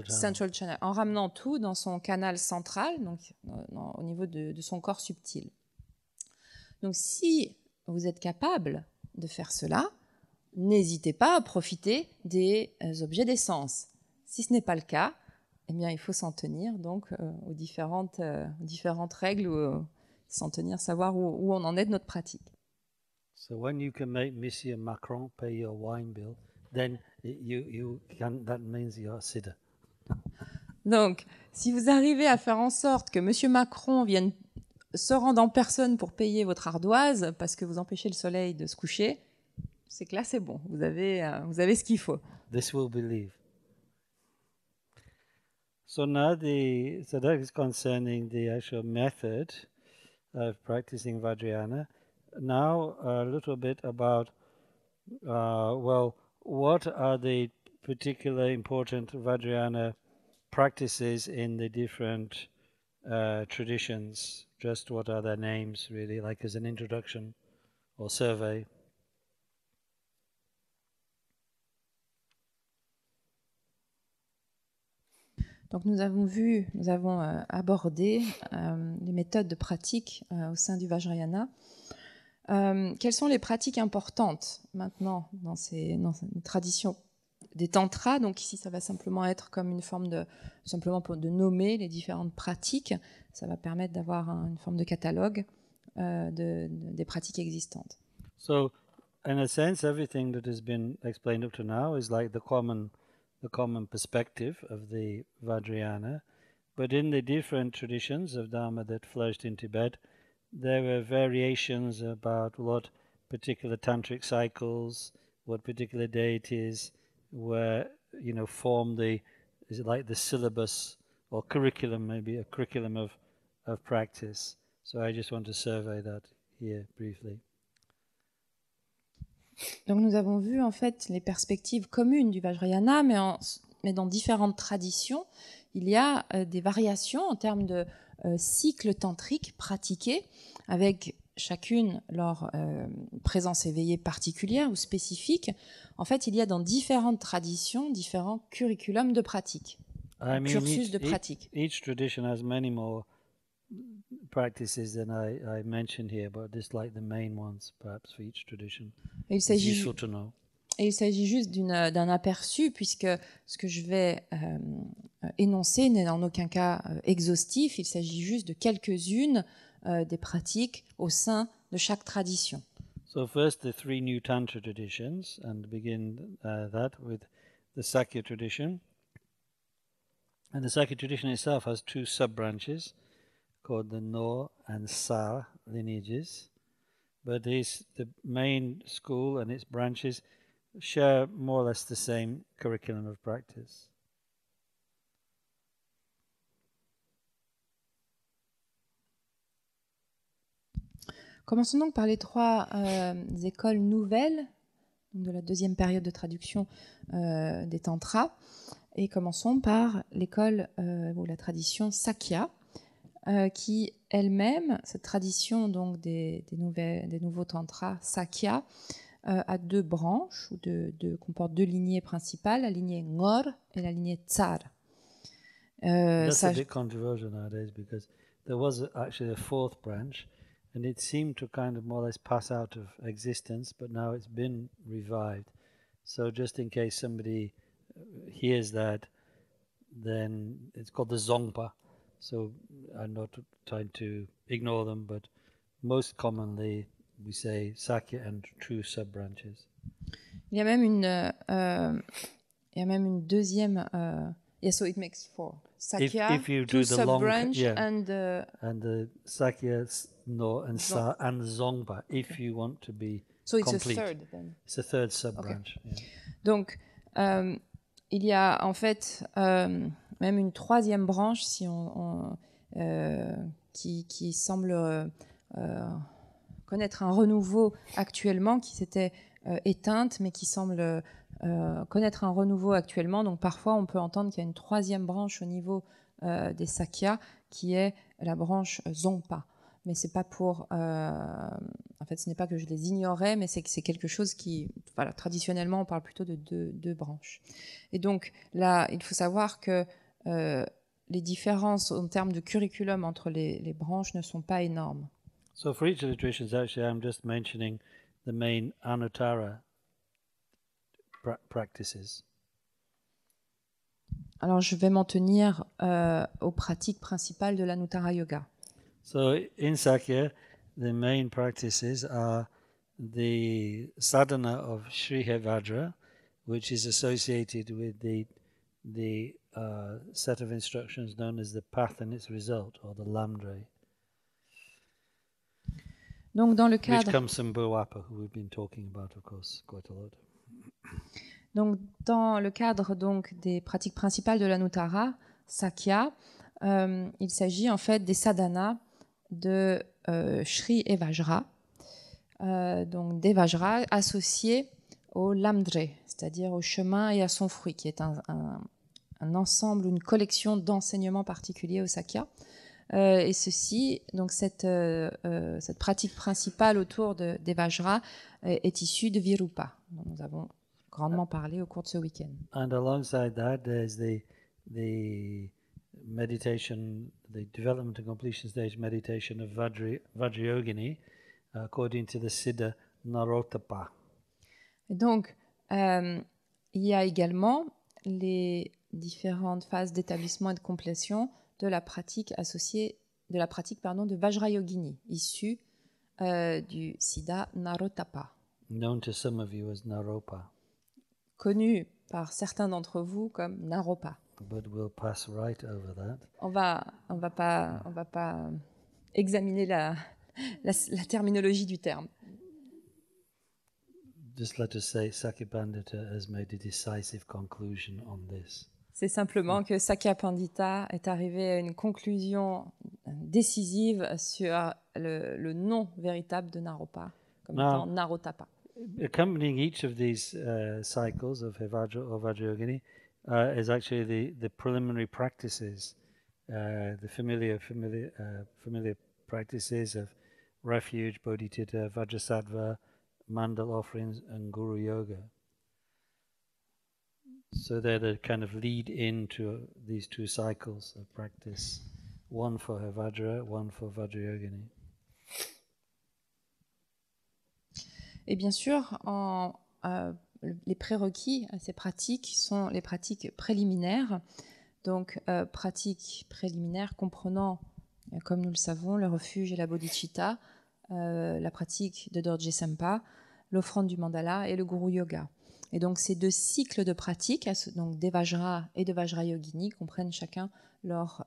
central channel, en ramenant tout dans son canal central, donc au niveau de son corps subtil. Donc si vous êtes capable de faire cela, n'hésitez pas à profiter des objets des sens. Si ce n'est pas le cas, eh bien, il faut s'en tenir donc aux différentes règles, s'en tenir, savoir où on en est de notre pratique. So when you can make Monsieur Macron pay your wine bill, then that means you're a siddha. Donc, si vous arrivez à faire en sorte que Monsieur Macron vienne se rendre en personne pour payer votre ardoise parce que vous empêchez le soleil de se coucher, c'est que là, c'est bon. Vous avez ce qu'il faut. This will believe. So now that is concerning the actual method of practicing Vajrayana. Now a little bit about, what are the particular important Vajrayana practices in the different traditions? Just what are their names, really, like as an introduction or survey? Donc nous avons abordé les méthodes de pratique au sein du Vajrayana. Quelles sont les pratiques importantes maintenant dans ces traditions des tantras? Donc ici, ça va simplement être comme une forme de nommer les différentes pratiques. Ça va permettre d'avoir une forme de catalogue des pratiques existantes. So, in a sense, everything that has been explained up to now is like the common perspective of the Vajrayana, but in the different traditions of Dharma that flourished in Tibet, there were variations about what particular tantric cycles, what particular deities were, form the syllabus or curriculum, maybe a curriculum of practice. So I just want to survey that here briefly. Donc nous avons vu en fait les perspectives communes du Vajrayana, mais dans différentes traditions, il y a des variations en termes de cycles tantriques pratiqués, avec chacune leur présence éveillée particulière ou spécifique. En fait, il y a dans différentes traditions différents curriculums de pratique, cursus de pratique. Each tradition has many more practices than I mentioned here, but just like the main ones, perhaps for each tradition. Il s'agit juste d'un aperçu, puisque ce que je vais énoncer n'est en aucun cas exhaustif. Il s'agit juste de quelques-unes des pratiques au sein de chaque tradition. So first, the three new Tantra traditions, and begin that with the Sakya tradition. And the Sakya tradition itself has two sub-branches called the No and Sa lineages. But the main school and its branches share more or less the same curriculum of practice. Commençons donc par les trois écoles nouvelles de la deuxième période de traduction des tantras, et commençons par l'école ou la tradition Sakya, qui elle-même, cette tradition donc des nouveaux tantras Sakya, a deux branches, comporte deux lignées principales, la lignée Ngor et la lignée Tsar. That's a bit controversial nowadays, because there was actually a fourth branch, and it seemed to kind of more or less pass out of existence, but now it's been revived. So just in case somebody hears that, then it's called the Zongpa. So I'm not trying to ignore them, but most commonly we say Sakya and two sub-branches. Il y a même une deuxième Yeah, so it makes 4. Sakya, if you 2 do the long, sub-branch, yeah, and and the Sakya, no, and and Zongpa, if you want to be so it's complete. a third then. It's a third sub-branch. Yeah. Donc, il y a en fait même une troisième branche qui semble connaître un renouveau actuellement, qui s'était éteinte, mais qui semble connaître un renouveau actuellement. Donc parfois, on peut entendre qu'il y a une troisième branche au niveau des Sakyas, qui est la branche Zongpa. Mais c'est pas pour... en fait, ce n'est pas que je les ignorais, mais c'est quelque chose qui... Voilà, traditionnellement, on parle plutôt de deux branches. Et donc là, il faut savoir que les différences en termes de curriculum entre les branches ne sont pas énormes. So for each of the traditions, actually, I'm just mentioning the main Anuttara practices. Alors, je vais m'en tenir aux pratiques principales de l'Anuttara Yoga. So in Sakya, the main practices are the sadhana of Sri Hevajra, which is associated with the set of instructions known as the path and its result, or the Lamdre. Donc, dans le cadre, which comes from Burwapa, who we've been talking about, of course, quite a lot. Donc, dans le cadre donc des pratiques principales de l'Anuttara Sakya, il s'agit en fait des sadhanas de Sri et Vajra, donc des Vajra associés au Lamdre, c'est-à-dire au chemin et à son fruit, qui est un ensemble, une collection d'enseignements particuliers au Sakya. Et ceci, donc cette pratique principale autour des Vajra est issue de Virupa, dont nous avons grandement parlé au cours de ce week-end. And alongside that, there's the meditation, the development and completion stage meditation of Vajrayogini, according to the Siddha Narotapa. Et donc, il y a également les différentes phases d'établissement et de complétion de la pratique de Vajrayogini, issue du Siddha Narotapa. Known to some of you as Naropa. Connu par certains d'entre vous comme Naropa. But we'll pass right over that. On va pas examiner la terminologie du terme. Just let us say Sakya Pandita has made a decisive conclusion on this. C'est simplement que Sakya Pandita est arrivé à une conclusion décisive sur le nom véritable de Naropa, comme étant Narotapa. Accompanying each of these cycles of Hevajra or Vajrayogini is actually the preliminary practices, the familiar practices of refuge, bodhicitta, vajrasattva, mandal offerings, and guru yoga. So they're the kind of lead into these two cycles of practice, one for Hevajra, one for Vajrayogini. Et bien sûr, les prérequis à ces pratiques sont les pratiques préliminaires. Donc, pratiques préliminaires comprenant, comme nous le savons, le refuge et la bodhicitta, la pratique de Dorje Sempa, l'offrande du mandala et le guru yoga. Et donc, ces deux cycles de pratiques, donc des Vajra et de Vajrayogini, comprennent chacun leur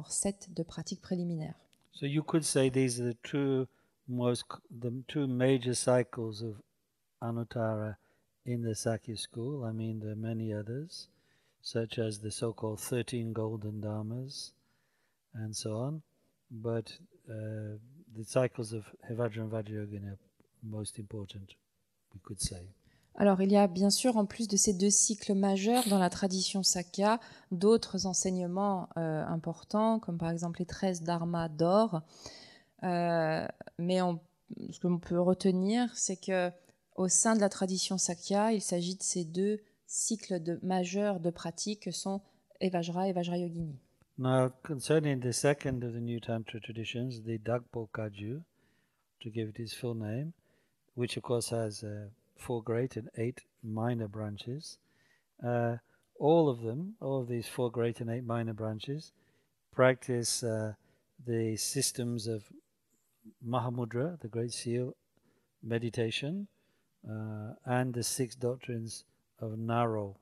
set de pratiques préliminaires. So you could say these are the two major cycles of Anuttara in the Sakya school. I mean, there are many others, such as the so-called 13 golden dharmas and so on. But the cycles of Hevajra and Vajrayogini are most important, we could say. Alors, il y a bien sûr, en plus de ces deux cycles majeurs dans la tradition Sakya, d'autres enseignements importants, comme par exemple les 13 dharmas d'or. Mais ce qu'on peut retenir, c'est que au sein de la tradition Sakya, il s'agit de ces deux cycles majeurs de pratiques que sont Vajra et Vajrayogini. Now, concerning the second of the New Tantra traditions, the Dagpo Kagyu, to give it its full name, which of course has 4 great and 8 minor branches, all of these 4 great and 8 minor branches, practice the systems of Mahamudra, the Great Seal, meditation, and the 6 doctrines of Naro.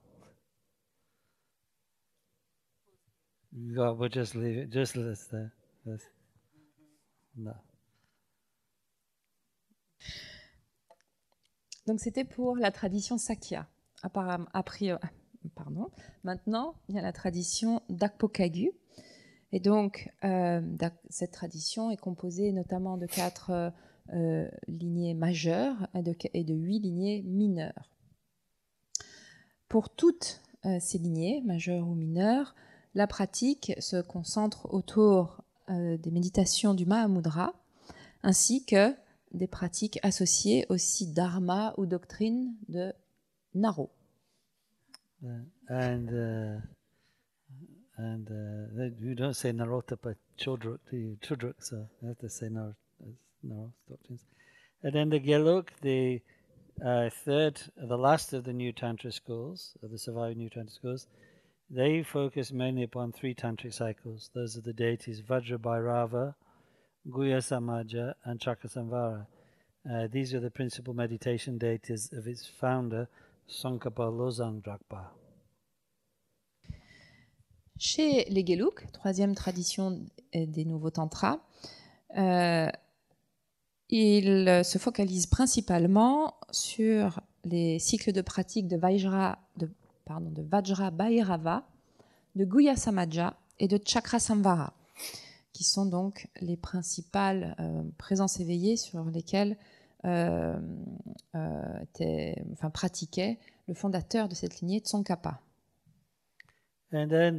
We'll just leave it. Just let's there. No. Donc c'était pour la tradition Sakya. Maintenant, il y a la tradition Dakpo-Kagyu. Et donc, cette tradition est composée notamment de 4 lignées majeures et de 8 lignées mineures. Pour toutes ces lignées, majeures ou mineures, la pratique se concentre autour des méditations du Mahamudra, ainsi que des pratiques associées aussi dharma ou doctrine de Naro. You don't say Narottapa Chodruk, do you? Chodruk, so you have to say Naro doctrines. And then the Geluk, the the last of the new Tantra schools, of the surviving new Tantra schools, they focus mainly upon 3 tantric cycles. Those are the deities Vajrabhairava, Guhya Samaja, and Chakasamvara. These are the principal meditation deities of its founder, Tsongkhapa Losang Drakpa. Chez les Geluk, 3e tradition des nouveaux tantras, ils se focalisent principalement sur les cycles de pratique de Vajrabhairava, de Guhya Samaja et de Chakrasamvara, qui sont donc les principales présences éveillées sur lesquelles pratiquait le fondateur de cette lignée, Tsongkhapa. And then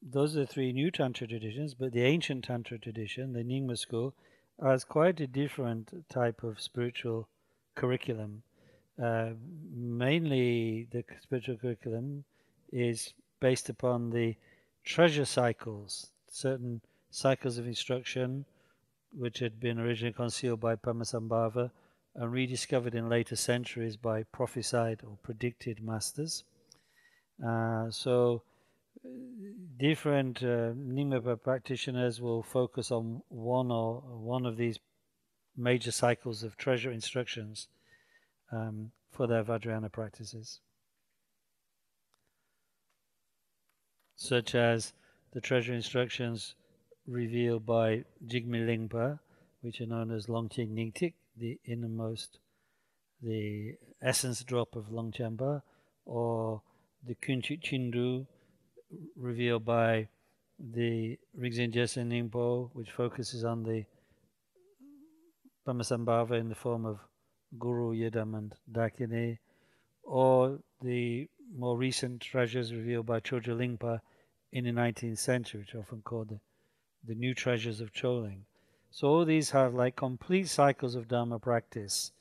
those are 3 new Tantra traditions, but the ancient Tantra tradition, the Nyingma school, has quite a different type of spiritual curriculum. Mainly the spiritual curriculum is based upon the treasure cycles, certain cycles of instruction which had been originally concealed by Padmasambhava and rediscovered in later centuries by prophesied or predicted masters. So different Nyingma practitioners will focus on one of these major cycles of treasure instructions for their Vajrayana practices, such as the treasure instructions revealed by Jigme Lingpa, which are known as Longchen Nyingtik, the innermost, the essence drop of Longchenpa, or the Kunchit Chindu, revealed by the Rigzen Jessen Ningpo, which focuses on the Padmasambhava in the form of Guru, Yidam, and Dakini, or the more recent treasures revealed by Choja Lingpa in the 19th century, which are often called the new treasures of Choling. So all these have like complete cycles of Dharma practice,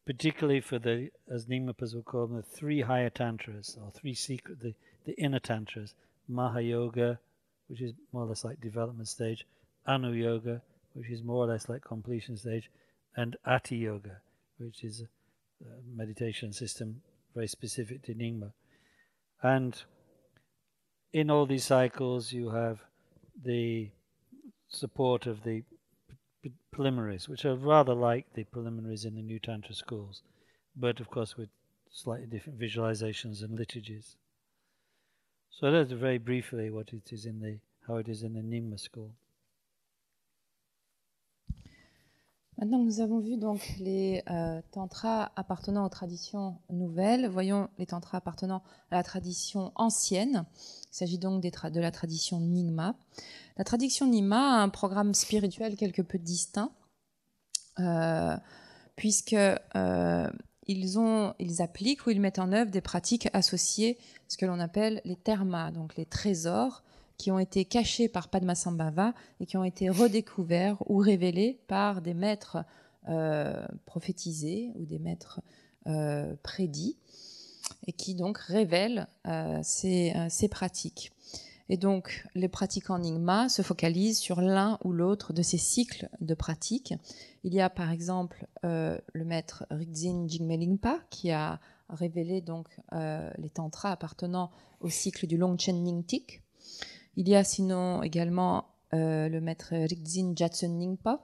particularly for the, as Nyingmapas would call them, the 3 higher tantras, or 3 secret, the inner tantras, Mahayoga, which is more or less like development stage, Anu Yoga, which is more or less like completion stage, and Ati Yoga, which is a meditation system very specific to Nyingma. And in all these cycles you have the support of the preliminaries, which are rather like the preliminaries in the new Tantra schools, but of course with slightly different visualizations and liturgies. So that's very briefly what it is how it is in the Nyingma school. Maintenant que nous avons vu donc les tantras appartenant aux traditions nouvelles, voyons les tantras appartenant à la tradition ancienne. Il s'agit donc de la tradition Nyingma. La tradition Nyingma a un programme spirituel quelque peu distinct, puisque ils appliquent ou ils mettent en œuvre des pratiques associées à ce que l'on appelle les termas, donc les trésors, qui ont été cachés par Padmasambhava et qui ont été redécouverts ou révélés par des maîtres prophétisés ou des maîtres prédits, et qui donc révèlent ces pratiques. Et donc, les pratiquants Nyingma se focalisent sur l'un ou l'autre de ces cycles de pratiques. Il y a par exemple le maître Rigzen Jigme Lingpa qui a révélé donc les tantras appartenant au cycle du Longchen Nyingtik. Il y a sinon également le maître Rigzen Jetsun Ningpo,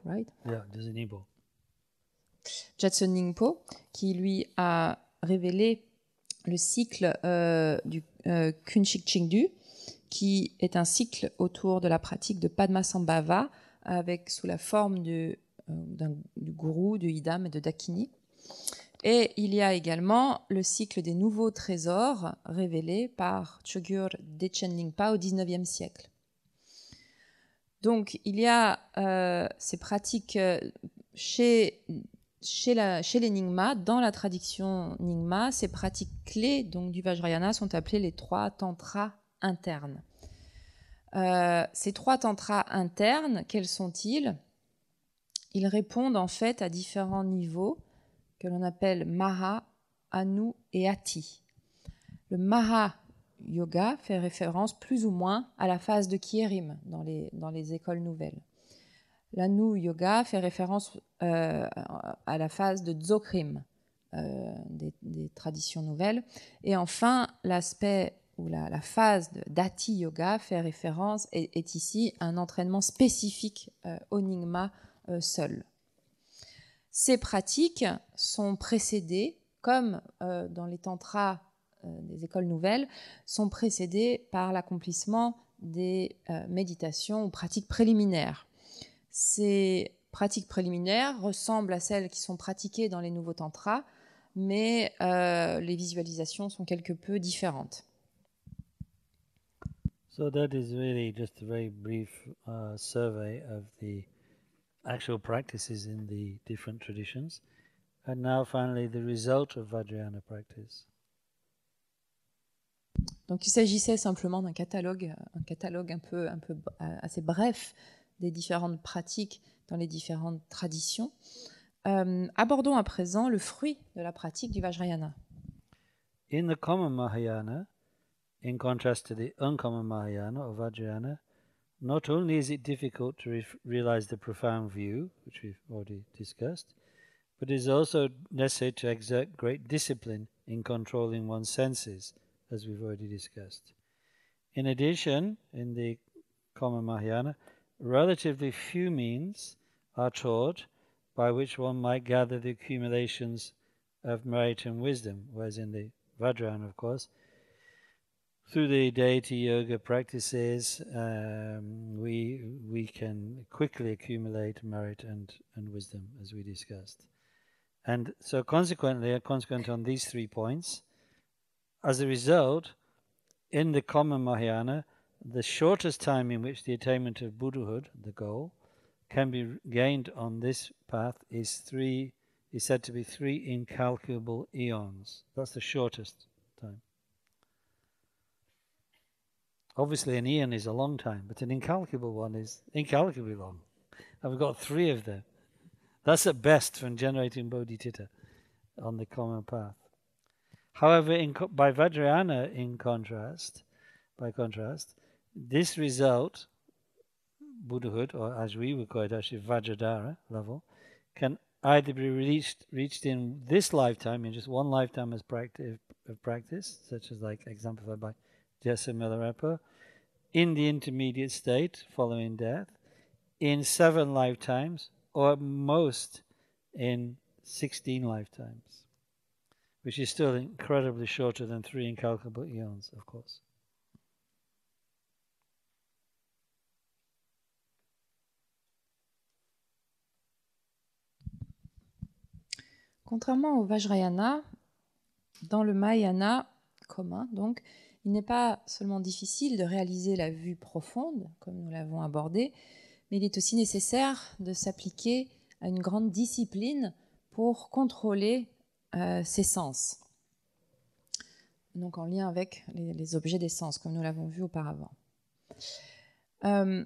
right? Yeah, Jetsun Ningpo. Jetsun Ningpo, qui lui a révélé le cycle du Kunshik Chingdu, qui est un cycle autour de la pratique de Padmasambhava, avec sous la forme du gourou, du idam et de dakini. Et il y a également le cycle des nouveaux trésors révélés par Chogyur Dechen Lingpa au XIXe siècle. Donc il y a ces pratiques chez les Nyingma, dans la tradition Nyingma, ces pratiques clés donc, du Vajrayana sont appelées les 3 tantras internes. Ces 3 tantras internes, quels sont-ils? Ils répondent en fait à différents niveaux que l'on appelle Maha, Anu et Ati. Le Maha Yoga fait référence plus ou moins à la phase de Kierim dans les écoles nouvelles. L'Anu Yoga fait référence à la phase de Dzogrim des traditions nouvelles. Et enfin, l'aspect ou la phase d'Ati Yoga fait référence, est ici un entraînement spécifique au Nyingma seul. Ces pratiques sont précédées, comme dans les tantras des écoles nouvelles, sont précédées par l'accomplissement des méditations ou pratiques préliminaires. Ces pratiques préliminaires ressemblent à celles qui sont pratiquées dans les nouveaux tantras, mais les visualisations sont quelque peu différentes. So that is really just a very brief survey of the actual practices in the different traditions. And now finally the result of Vajrayana practice. Donc il s'agissait simplement d'un catalogue un peu assez bref des différentes pratiques dans les différentes traditions. Abordons à présent le fruit de la pratique du Vajrayana. In the common Mahayana, in contrast to the uncommon Mahayana or Vajrayana, not only is it difficult to realize the profound view, which we've already discussed, but it is also necessary to exert great discipline in controlling one's senses, as we've already discussed. In addition, in the common Mahayana, relatively few means are taught by which one might gather the accumulations of merit and wisdom, whereas in the Vajrayana, of course, through the deity yoga practices, we can quickly accumulate merit and wisdom, as we discussed. And so consequently, consequent on these 3 points, as a result, in the common Mahayana, the shortest time in which the attainment of Buddhahood, the goal, can be gained on this path is said to be 3 incalculable eons. That's the shortest time. Obviously an eon is a long time, but an incalculable one is incalculably long. And we've got 3 of them. That's at best from generating bodhicitta on the common path. However, by Vajrayana, by contrast, this result, Buddhahood, or as we would call it actually Vajradhara level, can either be reached in this lifetime, in just one lifetime of practice, such as like exemplified by Jessa Milarepa, in the intermediate state following death, in 7 lifetimes, or at most in 16 lifetimes, which is still incredibly shorter than 3 incalculable eons, of course. Contrairement au Vajrayana, dans le Mahayana commun, donc, il n'est pas seulement difficile de réaliser la vue profonde, comme nous l'avons abordé, mais il est aussi nécessaire de s'appliquer à une grande discipline pour contrôler ses sens. Donc en lien avec les objets des sens, comme nous l'avons vu auparavant. Et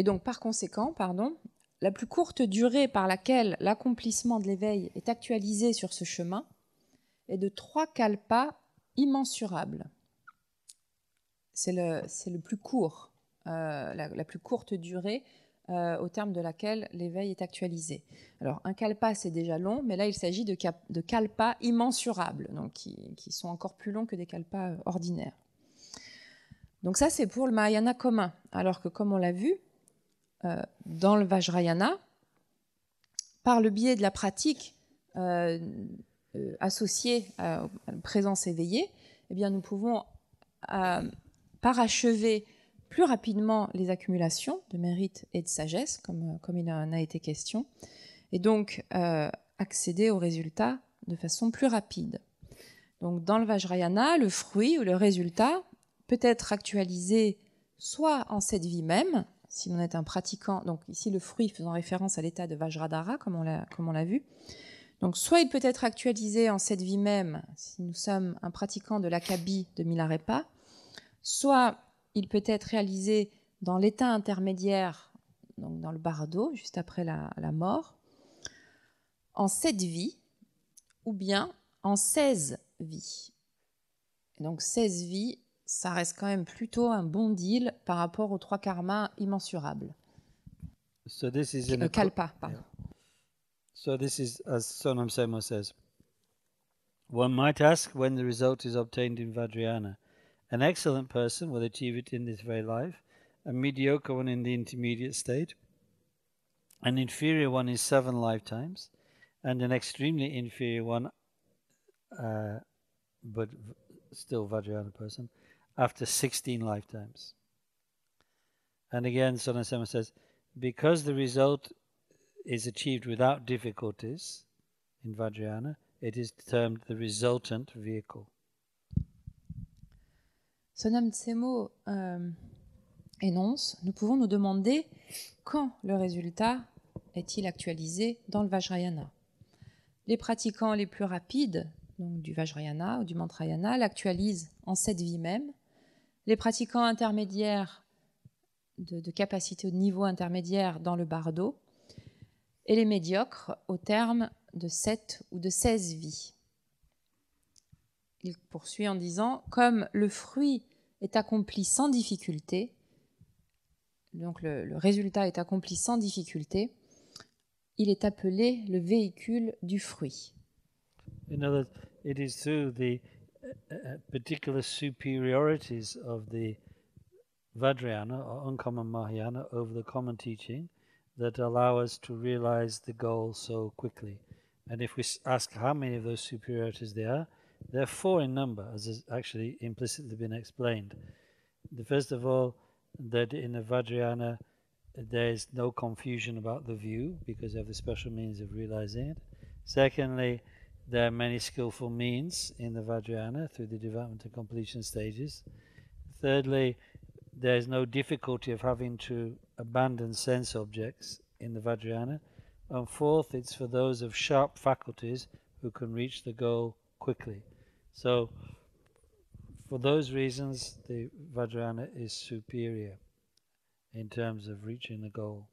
donc par conséquent, la plus courte durée par laquelle l'accomplissement de l'éveil est actualisé sur ce chemin est de 3 kalpas immensurables. C'est le plus court, la plus courte durée au terme de laquelle l'éveil est actualisé. Alors un kalpa c'est déjà long, mais là il s'agit de kalpas immensurables, donc qui sont encore plus longs que des kalpas ordinaires. Donc ça c'est pour le Mahayana commun, alors que comme on l'a vu, dans le Vajrayana, par le biais de la pratique associée à la présence éveillée, eh bien, nous pouvons parachever plus rapidement les accumulations de mérite et de sagesse, comme il en a été question, et donc accéder aux résultats de façon plus rapide. Donc, dans le Vajrayana, le fruit ou le résultat peut être actualisé soit en cette vie même, si l'on est un pratiquant, donc ici le fruit faisant référence à l'état de Vajradhara, comme on l'a vu. Donc, soit il peut être actualisé en cette vie même, si nous sommes un pratiquant de l'Akabi de Milarepa, soit il peut être réalisé dans l'état intermédiaire, donc dans le bardo, juste après la mort, en cette vie, ou bien en 16 vies. Et donc 16 vies, ça reste quand même plutôt un bon deal par rapport aux 3 karmas immensurables. So this is Kalpa, pardon. Yeah. So this is, as Sonam Sema says, one might ask when the result is obtained in Vajrayana. An excellent person will achieve it in this very life, a mediocre one in the intermediate state, an inferior one in 7 lifetimes, and an extremely inferior one, but still Vajrayana person, after 16 lifetimes. And again, Sonasema says, because the result is achieved without difficulties in Vajrayana, it is termed the resultant vehicle. Sonam Tsemo énonce, nous pouvons nous demander quand le résultat est-il actualisé dans le Vajrayana. Les pratiquants les plus rapides, donc du Vajrayana ou du Mantrayana, l'actualisent en cette vie même. Les pratiquants intermédiaires de capacité de niveau intermédiaire dans le bardo, et les médiocres au terme de 7 ou de 16 vies. Il poursuit en disant, comme le fruit est accompli sans difficulté, donc le résultat est accompli sans difficulté, il est appelé le véhicule du fruit. In other words, it is through the particular superiorities of the Vajrayana or uncommon Mahayana over the common teaching that allow us to realize the goal so quickly. And if we ask how many of those superiorities there are 4 in number, as has actually implicitly been explained. The first of all, that in the Vajrayana there is no confusion about the view because they have the special means of realizing it. Secondly, there are many skillful means in the Vajrayana through the development and completion stages. Thirdly, there is no difficulty of having to abandon sense objects in the Vajrayana. And fourth, it's for those of sharp faculties who can reach the goal quickly. So, for those reasons, the Vajrayana is superior in terms of reaching the goal.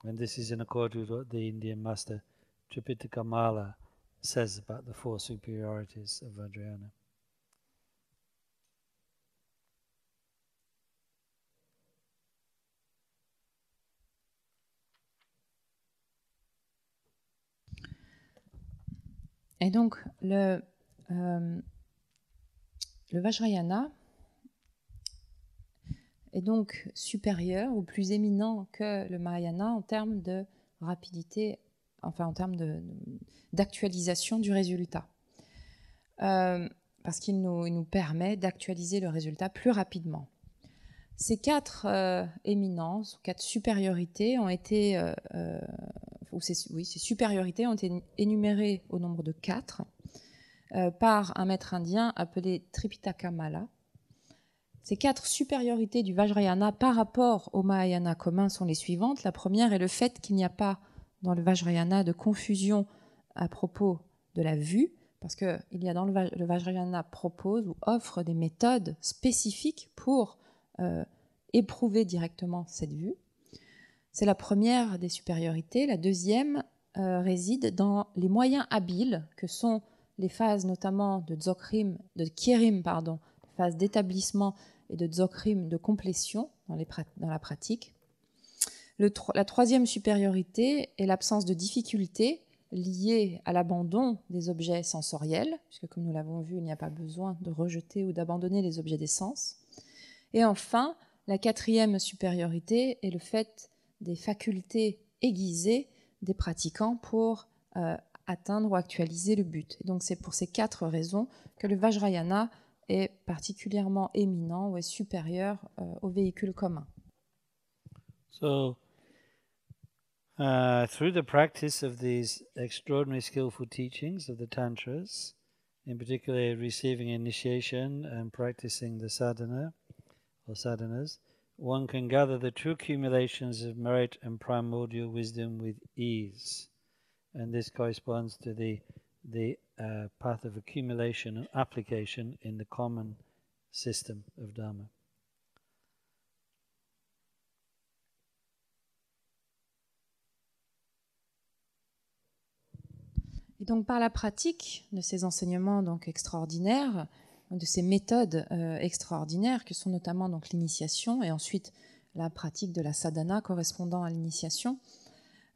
And this is in accord with what the Indian master Tripitaka Mala says about the 4 superiorities of Vajrayana. Et donc, le Vajrayana est donc supérieur ou plus éminent que le Mahayana en termes de rapidité, enfin en termes d'actualisation du résultat. Parce qu'il nous permet d'actualiser le résultat plus rapidement. Ces 4 éminences, 4 supériorités ont été, ces supériorités ont été énumérées au nombre de 4 par un maître indien appelé Tripitaka Mala. Ces 4 supériorités du Vajrayana par rapport au Mahayana commun sont les suivantes. La première est le fait qu'il n'y a pas dans le Vajrayana de confusion à propos de la vue, parce qu'il y a dans le Vajrayana propose ou offre des méthodes spécifiques pour éprouver directement cette vue. C'est la première des supériorités. La deuxième réside dans les moyens habiles que sont les phases notamment de Kierim, phases d'établissement et de Dzogrim de complétion dans la pratique. La troisième supériorité est l'absence de difficulté, lié à l'abandon des objets sensoriels, puisque comme nous l'avons vu, il n'y a pas besoin de rejeter ou d'abandonner les objets des sens. Et enfin, la quatrième supériorité est le fait des facultés aiguisées des pratiquants pour atteindre ou actualiser le but. Et donc c'est pour ces 4 raisons que le Vajrayana est particulièrement éminent ou est supérieur au véhicule commun. So, through the practice of these extraordinary skillful teachings of the Tantras, in particular receiving initiation and practicing the sadhana or sadhanas, one can gather the true accumulations of merit and primordial wisdom with ease. And this corresponds to the path of accumulation and application in the common system of Dharma. Et donc par la pratique de ces enseignements donc extraordinaires, de ces méthodes extraordinaires que sont notamment donc l'initiation et ensuite la pratique de la sadhana correspondant à l'initiation,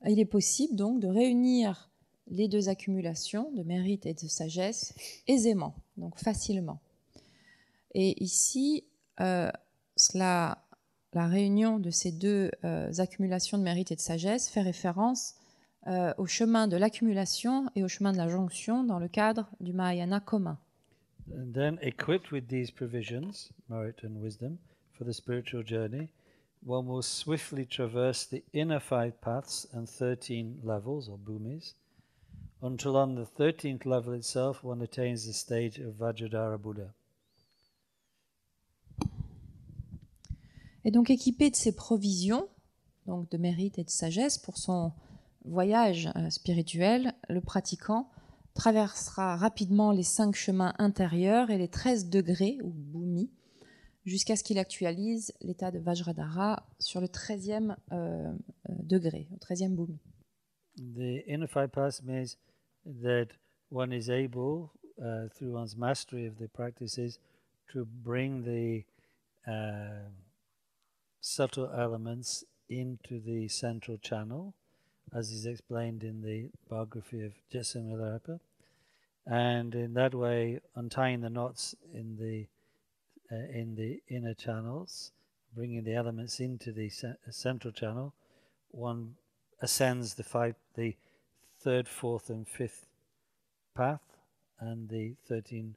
il est possible donc de réunir les 2 accumulations de mérite et de sagesse aisément, donc facilement. Et ici, la réunion de ces 2 accumulations de mérite et de sagesse fait référence au chemin de l'accumulation et au chemin de la jonction dans le cadre du Mahayana commun. And then, equipped with these provisions, merit and wisdom, for the spiritual journey, one will swiftly traverse the inner 5 paths and 13 levels, or bhumis, until on the 13th level itself one attains the stage of Vajradhara Buddha. Et donc équipé de ces provisions, donc de mérite et de sagesse pour son voyage spirituel, le pratiquant traversera rapidement les 5 chemins intérieurs et les 13 degrés, ou bhumi, jusqu'à ce qu'il actualise l'état de Vajradhara sur le 13e degré, au 13e bhumi. The inner 5 paths means that one is able, through one's mastery of the practices, to bring the subtle elements into the central channel, as is explained in the biography of Jesamilarapa, and in that way untying the knots in the inner channels, bringing the elements into the central channel, one ascends the 3rd, 4th and 5th path and the 13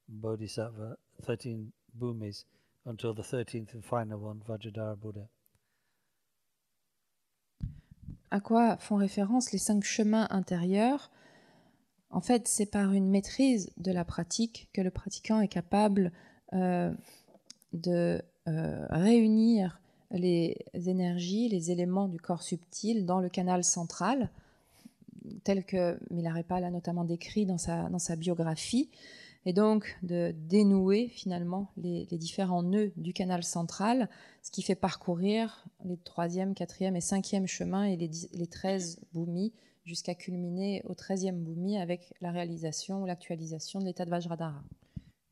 bodhisattva, 13 bhumis, until the 13th and final one, Vajradhara Buddha. À quoi font référence les 5 chemins intérieurs? En fait, c'est par une maîtrise de la pratique que le pratiquant est capable de réunir les énergies, les éléments du corps subtil dans le canal central, tel que Milarepa l'a notamment décrit dans sa biographie, et donc de dénouer finalement les différents nœuds du canal central, ce qui fait parcourir les 3e, 4e et 5e chemins et les 13 bhumis, jusqu'à culminer au 13e bhumi avec la réalisation ou l'actualisation de l'état de Vajradhara.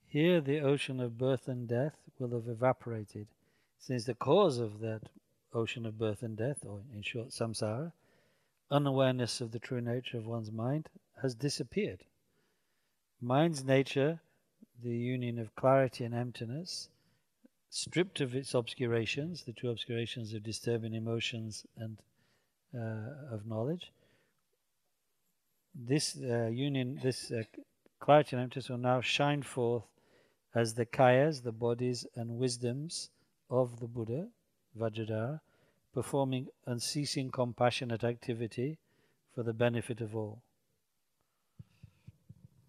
Here the ocean of birth and death will have evaporated, since the cause of that ocean of birth and death, or in short samsara, unawareness of the true nature of one's mind, has disappeared. Mind's nature, the union of clarity and emptiness, stripped of its obscurations, the two obscurations of disturbing emotions and of knowledge, this union, this clarity and emptiness will now shine forth as the kayas, the bodies and wisdoms of the Buddha, Vajradhara, performing unceasing compassionate activity for the benefit of all.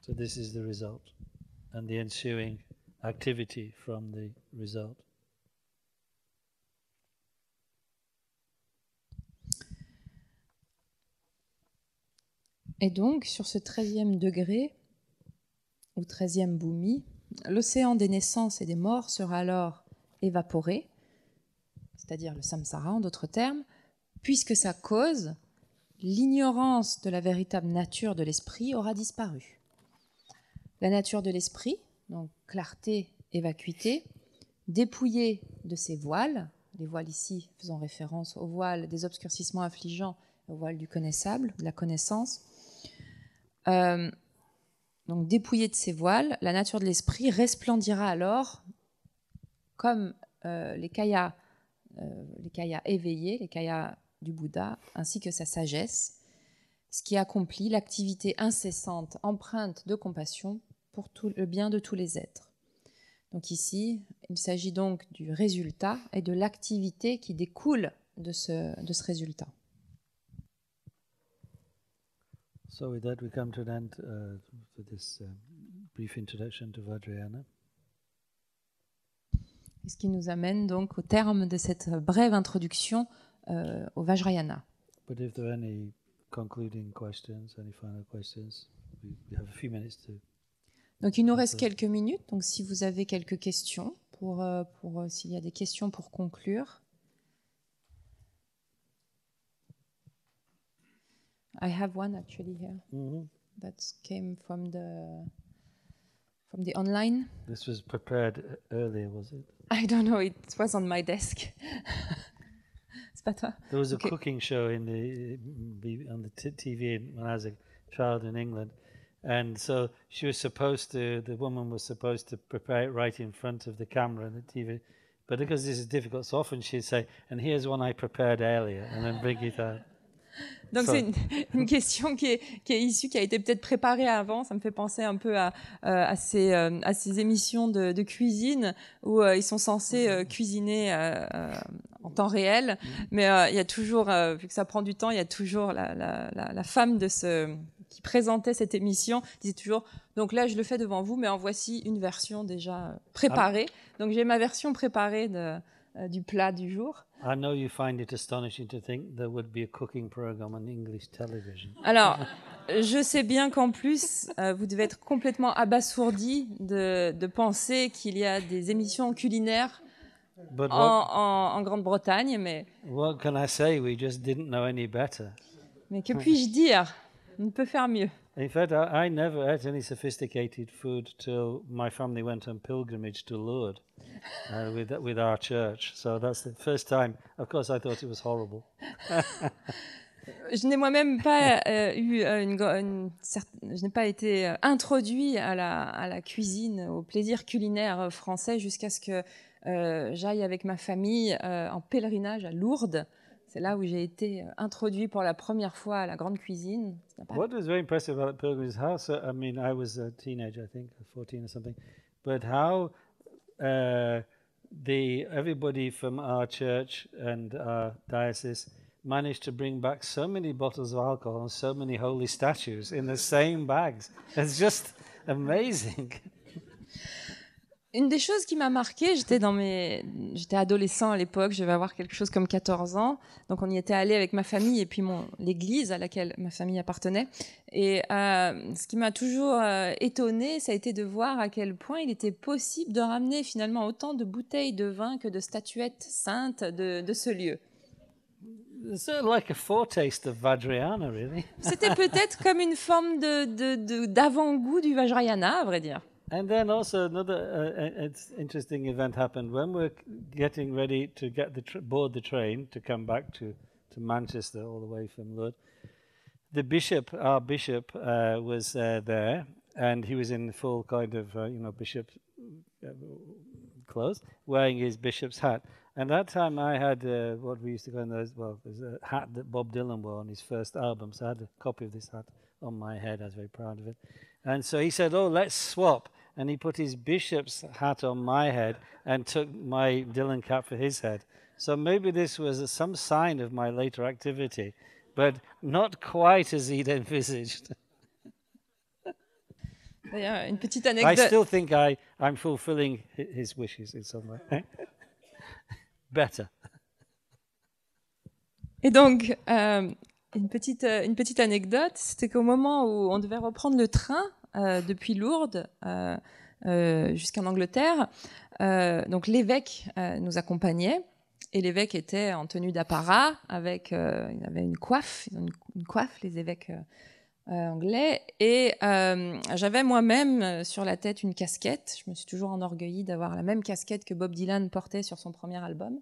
So this is the result, and the ensuing activity from the result. Et donc, sur ce 13e degré, ou 13e bhumi, l'océan des naissances et des morts sera alors évaporé, c'est-à-dire le samsara en d'autres termes, puisque sa cause, l'ignorance de la véritable nature de l'esprit, aura disparu. La nature de l'esprit, donc clarté et vacuité, dépouillée de ses voiles, les voiles ici faisant référence aux voiles des obscurcissements affligeants, aux voiles du connaissable, de la connaissance, Donc dépouillée de ses voiles, la nature de l'esprit resplendira alors comme les kayas éveillés, les kayas du Bouddha, ainsi que sa sagesse, ce qui accomplit l'activité incessante, empreinte de compassion pour tout le bien de tous les êtres. Donc ici, il s'agit donc du résultat et de l'activité qui découle de ce résultat. So with that we come to an end for this brief introduction to Vajrayana. Ce qui nous amène donc au terme de cette brève introduction au Vajrayana. But if there are any concluding questions, any final questions, we have a few minutes to. Donc il nous reste quelques minutes. Donc si vous avez quelques questions, s'il y a des questions pour conclure. I have one actually here. Mm-hmm. That came from the online. This was prepared earlier, was it? I don't know. It was on my desk. C'est pas toi? There was a cooking show on the TV when I was a child in England, and so the woman was supposed to prepare it right in front of the camera and the TV, but because this is difficult, so often she'd say, "And here's one I prepared earlier," and then bring it out. Donc c'est une question qui est issue, qui a été peut-être préparée avant. Ça me fait penser un peu à ces émissions de cuisine où ils sont censés cuisiner en temps réel, mais il y a toujours, vu que ça prend du temps, il y a toujours la femme qui présentait cette émission disait toujours, donc là je le fais devant vous, mais en voici une version déjà préparée. Donc j'ai ma version préparée du plat du jour. I know you find it astonishing to think there would be a cooking program on English television. Alors, je sais bien qu'en plus, vous devez être complètement abasourdi de penser qu'il y a des émissions culinaires en Grande-Bretagne, mais... What can I say? We just didn't know any better. Mais que puis-je dire? On ne peut faire mieux. In fact, I never ate any sophisticated food till my family went on pilgrimage to Lourdes with our church. So that's the first time. Of course, I thought it was horrible. Je n'ai moi-même pas je n'ai pas été introduit à la cuisine, au plaisir culinaire français jusqu'à ce que j'aille avec ma famille en pèlerinage à Lourdes. C'est là où j'ai été introduit pour la première fois à la grande cuisine. What was very impressive about pilgrimage is how, I mean, I was a teenager, I think, 14 or something, but how everybody from our church and our diocese managed to bring back so many bottles of alcohol and so many holy statues in the same bags. It's just amazing. Une des choses qui m'a marquée, j'étais adolescent à l'époque, je devais avoir quelque chose comme 14 ans, donc on y était allé avec ma famille et puis l'église à laquelle ma famille appartenait. Et ce qui m'a toujours étonnée, ça a été de voir à quel point il était possible de ramener finalement autant de bouteilles de vin que de statuettes saintes de ce lieu. It's like a foretaste of Vajrayana, really. C'était peut-être comme une forme d'avant-goût du Vajrayana, à vrai dire. And then also another interesting event happened when we're getting ready to board the train to come back to Manchester, all the way from Lourdes. Our bishop, was there, and he was in full kind of bishop clothes, wearing his bishop's hat. And that time I had what we used to call there's a hat that Bob Dylan wore on his first album, so I had a copy of this hat on my head. I was very proud of it. And so he said, "Oh, let's swap." And he put his bishop's hat on my head and took my Dylan cap for his head. So maybe this was some sign of my later activity, but not quite as he'd envisaged. Une petite anecdote. I still think I'm fulfilling his wishes in some way. Better. Et donc, une petite anecdote, c'était qu'au moment où on devait reprendre le train depuis Lourdes jusqu'en Angleterre, donc l'évêque nous accompagnait, et l'évêque était en tenue d'apparat avec, il avait une coiffe, les évêques anglais, et j'avais moi-même sur la tête une casquette. Je me suis toujours enorgueillie d'avoir la même casquette que Bob Dylan portait sur son premier album.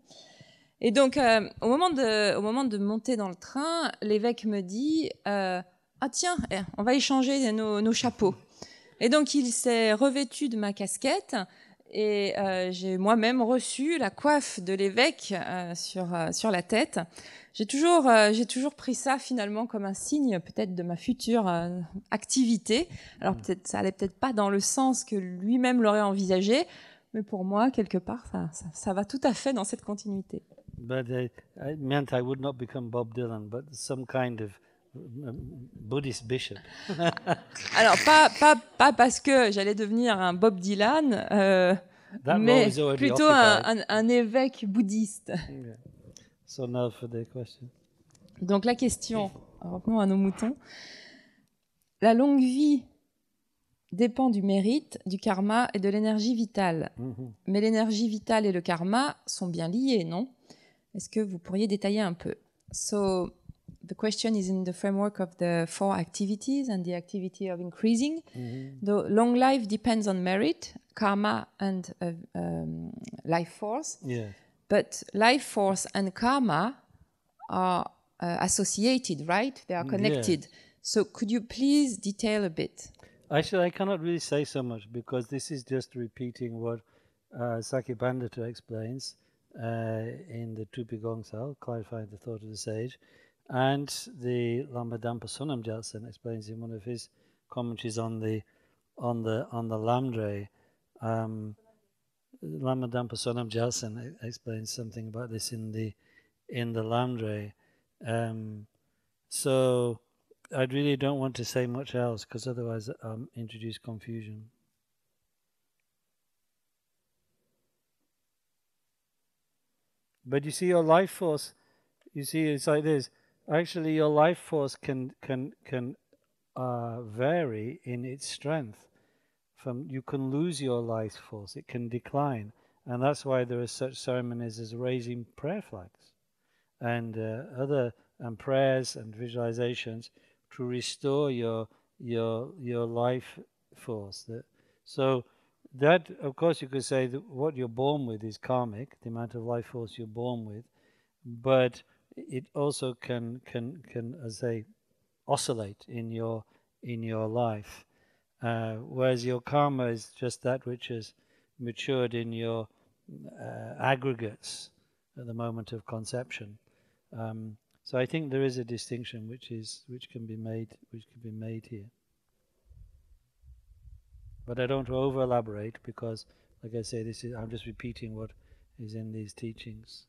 Et donc, au moment de monter dans le train, l'évêque me dit « Ah, ah tiens, on va échanger nos chapeaux. Et donc il s'est revêtu de ma casquette et j'ai moi-même reçu la coiffe de l'évêque sur la tête. J'ai toujours pris ça finalement comme un signe peut-être de ma future activité. Alors peut-être ça allait peut-être pas dans le sens que lui-même l'aurait envisagé, mais pour moi quelque part ça va tout à fait dans cette continuité. But it meant I would not become Bob Dylan, but some kind of Buddhist bishop. Alors pas parce que j'allais devenir un Bob Dylan, That role mais is already plutôt occupied. un évêque bouddhiste. Yeah. So now for the question. Donc la question, revenons à nos moutons. La longue vie dépend du mérite, du karma et de l'énergie vitale. Mais l'énergie vitale et le karma sont bien liés, non? Est-ce que vous pourriez détailler un peu? So the question is in the framework of the 4 activities and the activity of increasing. The long life depends on merit, karma and life force. Yeah. But life force and karma are associated, right? They are connected. Yes. So could you please detail a bit? Actually, I cannot really say so much because this is just repeating what Sakya Pandita explains in the Tupi Gongsal, clarifying the thought of the sage, and the Lamadampa Sonam Jalsan explains in one of his commentaries on the Lamdre. Lamadampa Sonam Jalsan explains something about this in the Lamdre. So I really don't want to say much else because otherwise introduce confusion. But you see, your life force. You see, it's like this. Actually, your life force can vary in its strength. You can lose your life force; it can decline, and that's why there are such ceremonies as raising prayer flags, and other prayers and visualizations to restore your life force. So that, of course, you could say that what you're born with is karmic, the amount of life force you're born with, but it also can as I oscillate in your life, whereas your karma is just that which has matured in your aggregates at the moment of conception. So I think there is a distinction which can be made here. But I don't over elaborate because, like I say, I'm just repeating what is in these teachings.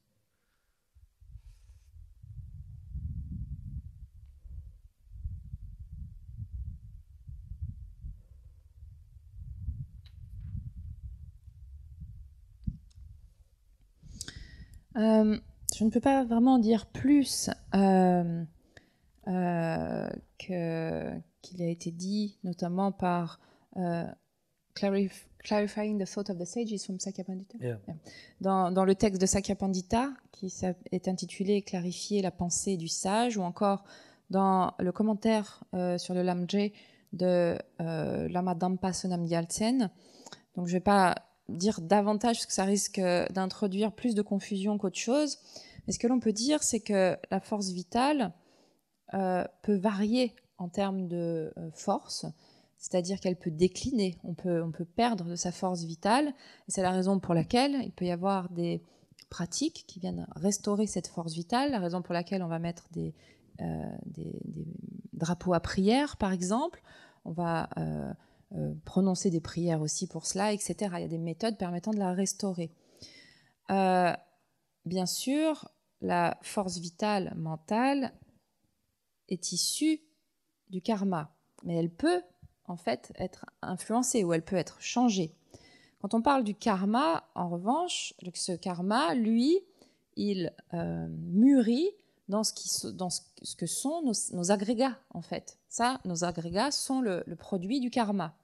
Je ne peux pas vraiment dire plus qu'il a été dit, notamment par Clarifying the Thought of the Sages from Sakya Pandita. Yeah. Dans le texte de Sakya Pandita, qui est intitulé Clarifier la pensée du sage, ou encore dans le commentaire sur le Lamdre de Lamadampa Sonam Gyaltsen. Donc je ne vais pas dire davantage parce que ça risque d'introduire plus de confusion qu'autre chose. Mais ce que l'on peut dire, c'est que la force vitale peut varier en termes de force, c'est-à-dire qu'elle peut décliner, on peut perdre de sa force vitale, et c'est la raison pour laquelle il peut y avoir des pratiques qui viennent restaurer cette force vitale, la raison pour laquelle on va mettre des drapeaux à prière, par exemple, on va prononcer des prières aussi pour cela, etc. Il y a des méthodes permettant de la restaurer. Bien sûr, la force vitale mentale est issue du karma, mais elle peut en fait être influencée ou elle peut être changée. Quand on parle du karma, en revanche, ce karma, lui, il mûrit dans ce que sont nos agrégats, en fait. Ça, nos agrégats sont le produit du karma,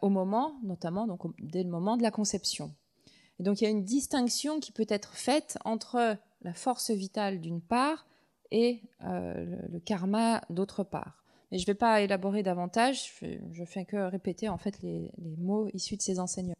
au moment, notamment donc, dès le moment de la conception. Et donc il y a une distinction qui peut être faite entre la force vitale d'une part et le karma d'autre part. Mais je ne vais pas élaborer davantage, je fais que répéter en fait les mots issus de ces enseignements.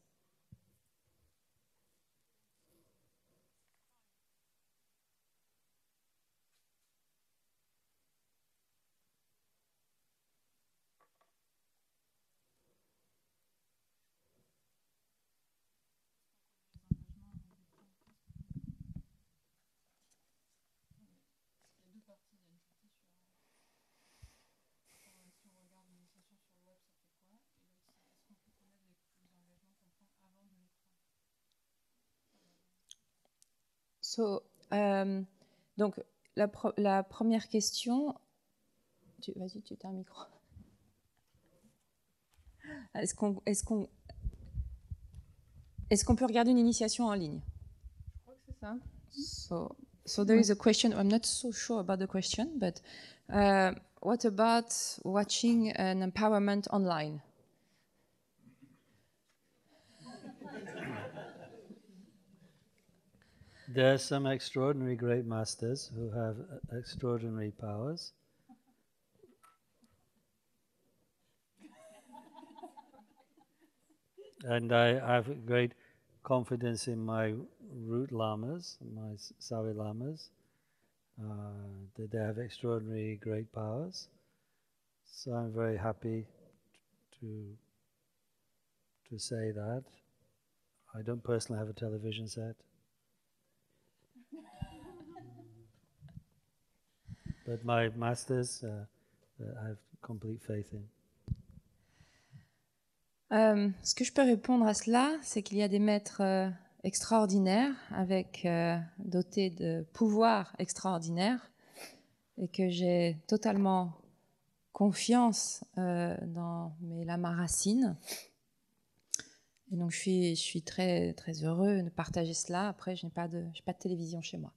Donc, la première question... Vas-y, tu as un micro. Est-ce qu'on peut regarder une initiation en ligne? Je crois que c'est ça. So there is a question. I'm not so sure about the question, but what about watching an empowerment online? There are some extraordinary great masters who have extraordinary powers. And I have great confidence in my root lamas, my Sawi lamas, that they have extraordinary great powers. So I'm very happy to say that. I don't personally have a television set. But my masters, I have complete faith in. Ce que je peux répondre à cela, c'est qu'il y a des maîtres extraordinaires, dotés de pouvoirs extraordinaires, et que j'ai totalement confiance dans mes lamas racines. Et donc je suis très, très heureux de partager cela. Après, je n'ai pas de télévision chez moi.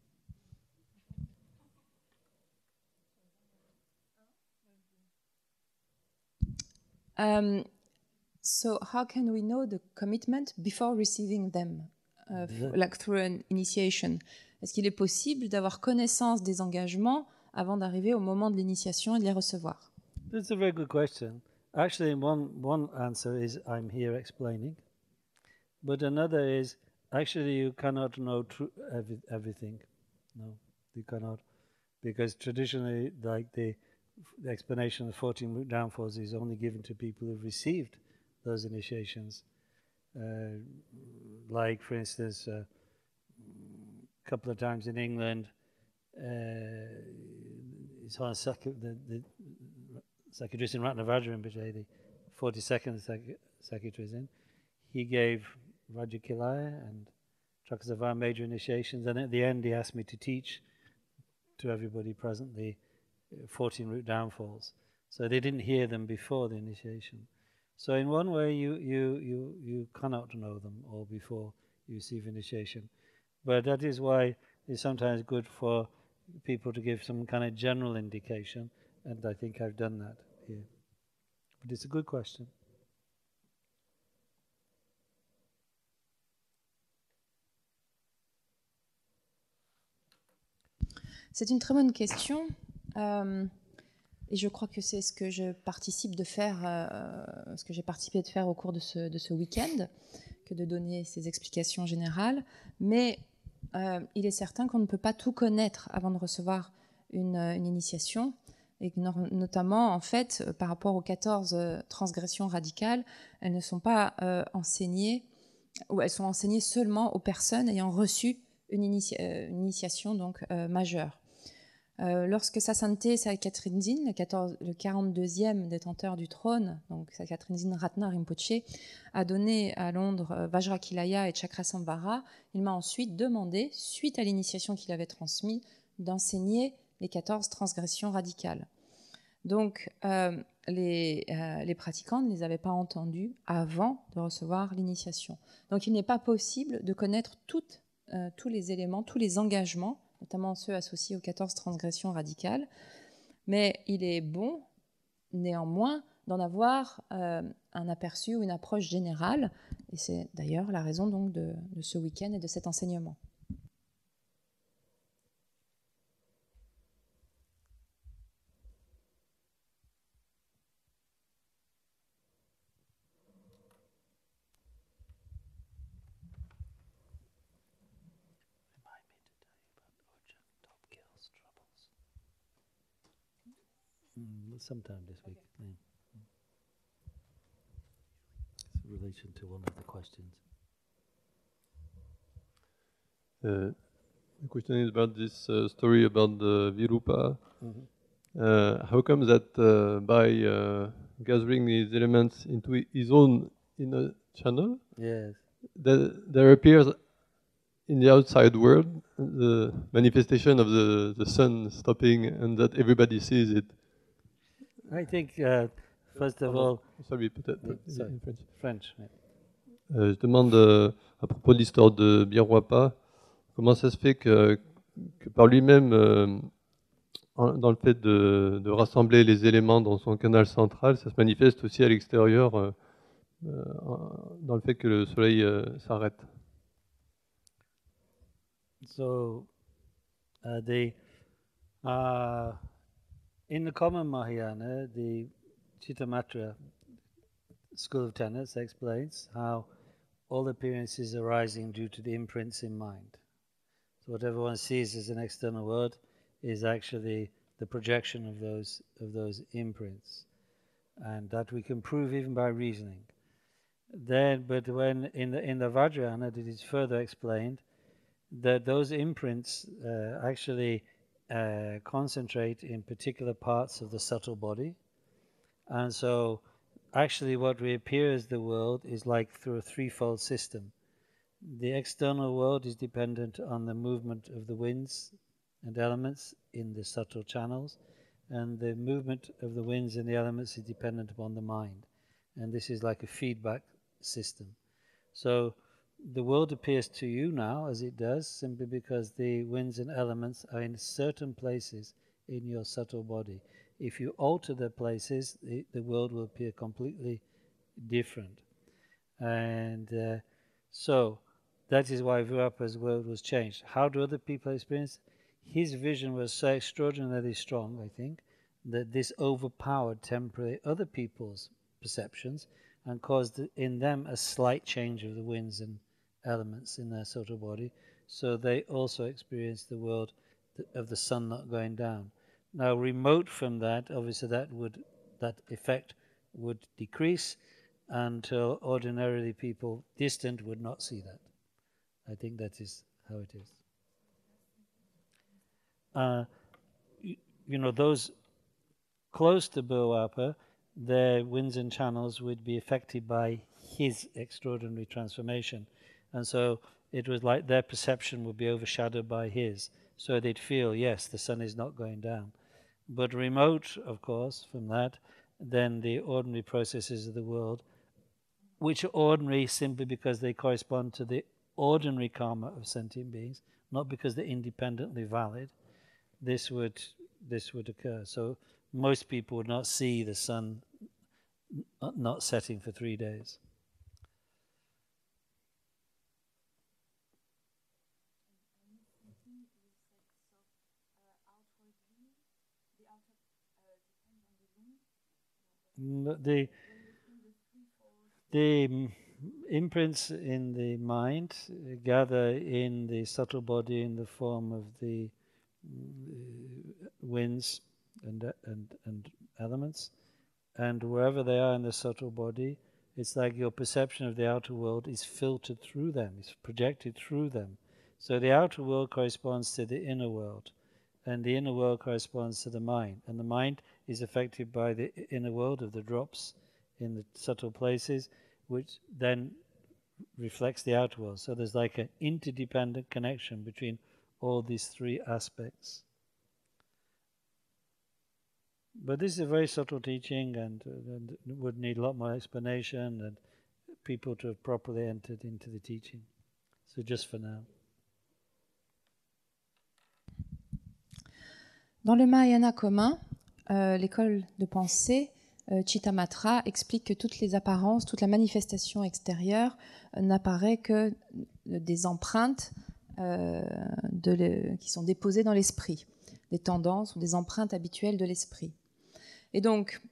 So how can we know the commitment before receiving them, like through an initiation? Est-ce qu'il est possible d'avoir connaissance des engagements avant d'arriver au moment de l'initiation et de les recevoir? That's a very good question. Actually, one answer is I'm here explaining, but another is actually you cannot know everything. No, you cannot, because traditionally, like the explanation of 14 root downfalls is only given to people who've received those initiations. Like, for instance, a couple of times in England, it's on the Sakyatrisa Ratnavajra Rinpoche, the 42nd Sakyatrisa, he gave Rajakilaya and Trakasava major initiations, and at the end he asked me to teach to everybody present the 14 root downfalls. So they didn't hear them before the initiation. So in one way you cannot know them all before you receive initiation. But that is why it's sometimes good for people to give some kind of general indication, and I think I've done that here. But it's a good question. C'est une très bonne question. Et je crois que c'est ce que je participe de faire, ce que j'ai participé de faire au cours de ce week-end, que de donner ces explications générales. Mais il est certain qu'on ne peut pas tout connaître avant de recevoir une initiation, et que notamment, en fait, par rapport aux 14 transgressions radicales, elles ne sont pas enseignées, ou elles sont enseignées seulement aux personnes ayant reçu une initiation donc majeure. Lorsque Sa Sainteté Sakya-Trin Zin, le 42e détenteur du trône, donc Sakya-Trin Zin Ratna Rinpoche, a donné à Londres Vajrakilaya et Chakrasamvara, il m'a ensuite demandé, suite à l'initiation qu'il avait transmise, d'enseigner les 14 transgressions radicales. Donc, les pratiquants ne les avaient pas entendus avant de recevoir l'initiation. Donc, il n'est pas possible de connaître tous les éléments, tous les engagements, notamment ceux associés aux 14 transgressions radicales. Mais il est bon, néanmoins, d'en avoir un aperçu ou une approche générale. Et c'est d'ailleurs la raison donc de ce week-end et de cet enseignement. Sometime this week. Yeah. It's in relation to one of the questions. The question is about this story about the Virupa. Mm-hmm. How come that by gathering these elements into his own inner channel, yes, there appears in the outside world, the manifestation of the sun stopping and that everybody sees it. I think, first of all... Sorry, peut-être sorry, in French. French. Yeah. Je demande à propos de l'histoire de Biruapa, comment ça se fait que par lui-même, dans le fait de rassembler les éléments dans son canal central, ça se manifeste aussi à l'extérieur, dans le fait que le soleil s'arrête. So, in the common Mahayana, the Chittamatra school of tenets explains how all appearances arising due to the imprints in mind. So what everyone sees as an external world is actually the projection of those imprints, and that we can prove even by reasoning. Then, but when in the Vajrayana, it is further explained that those imprints actually concentrate in particular parts of the subtle body, and so actually what we appear as the world is like through a threefold system. The external world is dependent on the movement of the winds and elements in the subtle channels, and the movement of the winds and the elements is dependent upon the mind, and this is like a feedback system. So the world appears to you now as it does simply because the winds and elements are in certain places in your subtle body. If you alter the places, the world will appear completely different. And so that is why Virupa's world was changed. How do other people experience? His vision was so extraordinarily strong, I think, that this overpowered temporarily other people's perceptions and caused in them a slight change of the winds and elements in their subtle body, so they also experienced the world of the sun not going down. Now, remote from that, obviously that effect would decrease until ordinarily people distant would not see that. I think that is how it is. Those close to Birupa, their winds and channels would be affected by his extraordinary transformation. And so it was like their perception would be overshadowed by his. So they'd feel, yes, the sun is not going down. But remote, of course, from that, then the ordinary processes of the world, which are ordinary simply because they correspond to the ordinary karma of sentient beings, not because they're independently valid, this would occur. So most people would not see the sun not setting for 3 days. The imprints in the mind gather in the subtle body in the form of the winds and elements, and wherever they are in the subtle body, it's like your perception of the outer world is filtered through them, is projected through them. So the outer world corresponds to the inner world, and the inner world corresponds to the mind, and the mind is affected by the inner world of the drops in the subtle places, which then reflects the outer world. So there's like an interdependent connection between all these three aspects. But this is a very subtle teaching and would need a lot more explanation and people to have properly entered into the teaching. So just for now. Dans le Mahayana commun, l'école de pensée Chittamatra explique que toutes les apparences, toute la manifestation extérieure n'apparaît que des empreintes qui sont déposées dans l'esprit, des tendances ou des empreintes habituelles de l'esprit. Et donc,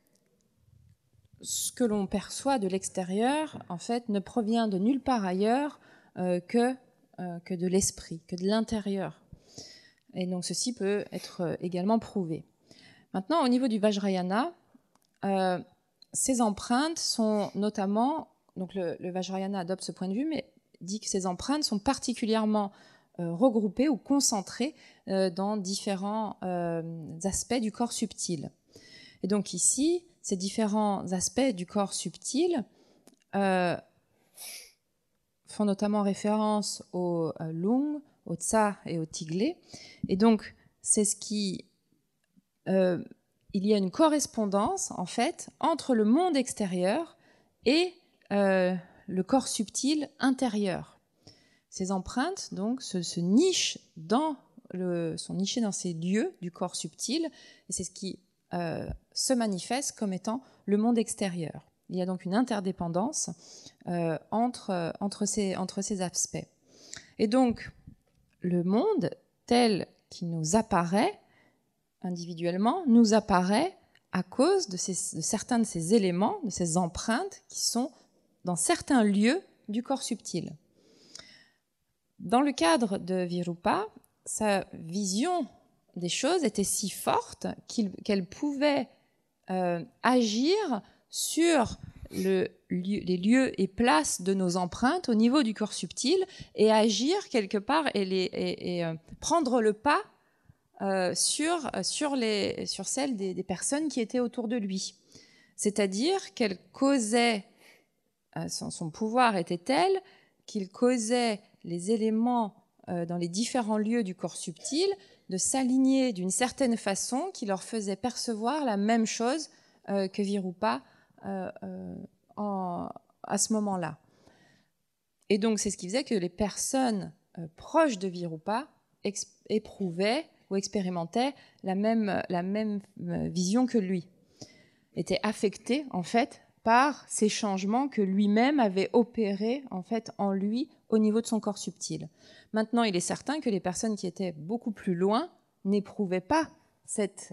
ce que l'on perçoit de l'extérieur, en fait, ne provient de nulle part ailleurs que de l'esprit, que de l'intérieur. Et donc, ceci peut être également prouvé. Maintenant, au niveau du Vajrayana, ces empreintes sont notamment, donc le Vajrayana adopte ce point de vue, mais dit que ces empreintes sont particulièrement regroupées ou concentrées dans différents aspects du corps subtil. Et donc ici, ces différents aspects du corps subtil font notamment référence au Lung, au Tsa et au Tiglé. Et donc, c'est ce qui... il y a une correspondance, en fait, entre le monde extérieur et le corps subtil intérieur. Ces empreintes, donc, se nichent sont nichées dans ces lieux du corps subtil, et c'est ce qui se manifeste comme étant le monde extérieur. Il y a donc une interdépendance entre ces aspects. Et donc, le monde tel qu'il nous apparaît individuellement, nous apparaît à cause de certains de ces éléments, de ces empreintes qui sont dans certains lieux du corps subtil. Dans le cadre de Virupa, sa vision des choses était si forte qu'elle pouvait agir sur les lieux et places de nos empreintes au niveau du corps subtil et agir quelque part et prendre le pas sur celles des personnes qui étaient autour de lui. C'est-à-dire qu'elle causait, son pouvoir était tel qu'il causait les éléments dans les différents lieux du corps subtil de s'aligner d'une certaine façon qui leur faisait percevoir la même chose que Virupa à ce moment-là. Et donc c'est ce qui faisait que les personnes proches de Virupa éprouvaient ou expérimentaient la même vision que lui, étaient affectées en fait par ces changements que lui-même avait opérés en fait en lui au niveau de son corps subtil. Maintenant, il est certain que les personnes qui étaient beaucoup plus loin n'éprouvaient pas cette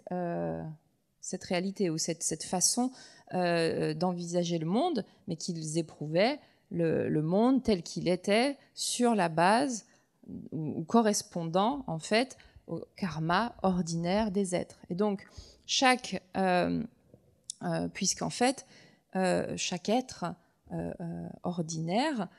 réalité ou cette façon d'envisager le monde, mais qu'ils éprouvaient le monde tel qu'il était sur la base ou correspondant en fait au karma ordinaire des êtres. Et donc, puisqu'en fait, chaque être ordinaire,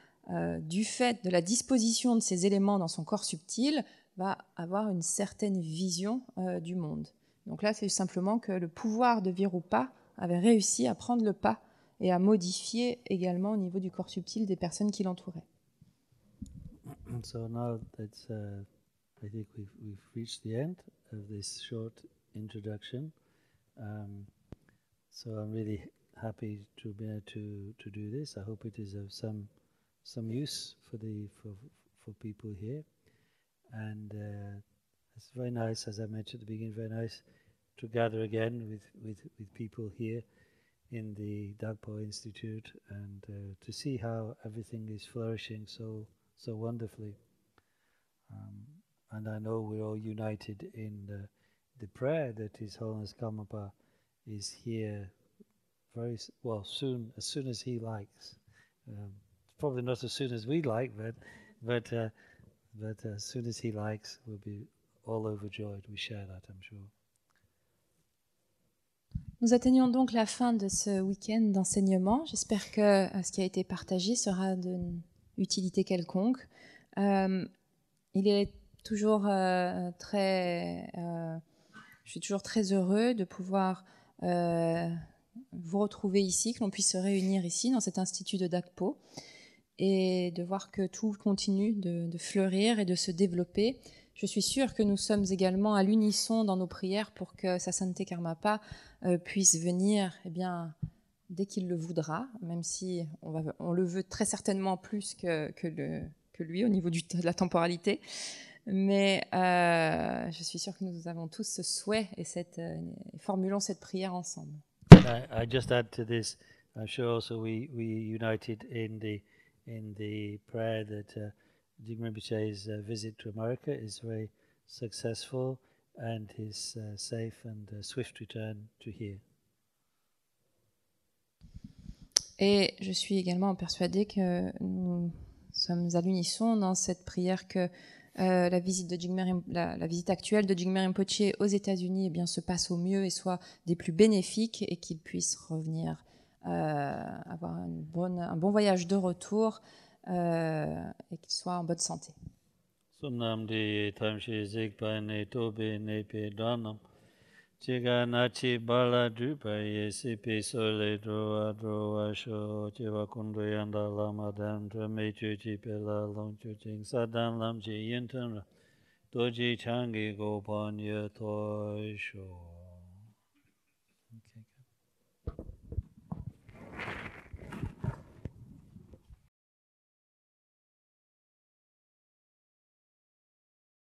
du fait de la disposition de ces éléments dans son corps subtil, va avoir une certaine vision du monde. Donc là, c'est simplement que le pouvoir de Virupa avait réussi à prendre le pas et à modifier également au niveau du corps subtil des personnes qui l'entouraient. So now that's, I think we've reached the end of this short introduction. So I'm really happy to be able to do this. I hope it is of some use for people here. And it's very nice, as I mentioned at the beginning, very nice to gather again with people here in the Dagpo Institute and to see how everything is flourishing so wonderfully. And I know we're all united in the prayer that His Holiness Karmapa is here very well soon, as soon as he likes. Probably not as soon as we like, but as soon as he likes, we'll be all overjoyed. We share that, I'm sure. Nous atteignons donc la fin de ce week-end d'enseignement. J'espère que ce qui a été partagé sera d'une utilité quelconque. Il est toujours je suis toujours très heureux de pouvoir vous retrouver ici, que l'on puisse se réunir ici dans cet institut de Dagpo et de voir que tout continue de fleurir et de se développer. Je suis sûre que nous sommes également à l'unisson dans nos prières pour que Sa Sainteté Karmapa puisse venir dès qu'il le voudra, même si on le veut très certainement plus que lui au niveau de la temporalité. Mais je suis sûre que nous avons tous ce souhait et formulons cette prière ensemble. I just add to this, I'm sure also we united in the prayer that Jigme Rinpoche's visit to America is very successful and his safe and swift return to here. Et je suis également persuadée que nous sommes à l'unisson dans cette prière que la visite actuelle de Jigme Rinpoche aux États-Unis se passe au mieux et soit des plus bénéfiques et qu'il puisse revenir avoir un bon voyage de retour et qu'il soit en bonne santé. Chiga nachi bala drupa ye sipi sole droa sho jiva kundu yanda lama dandra me chu chi pela long chu ching sadan lam chi yintan doji changi gopan ye toy sho.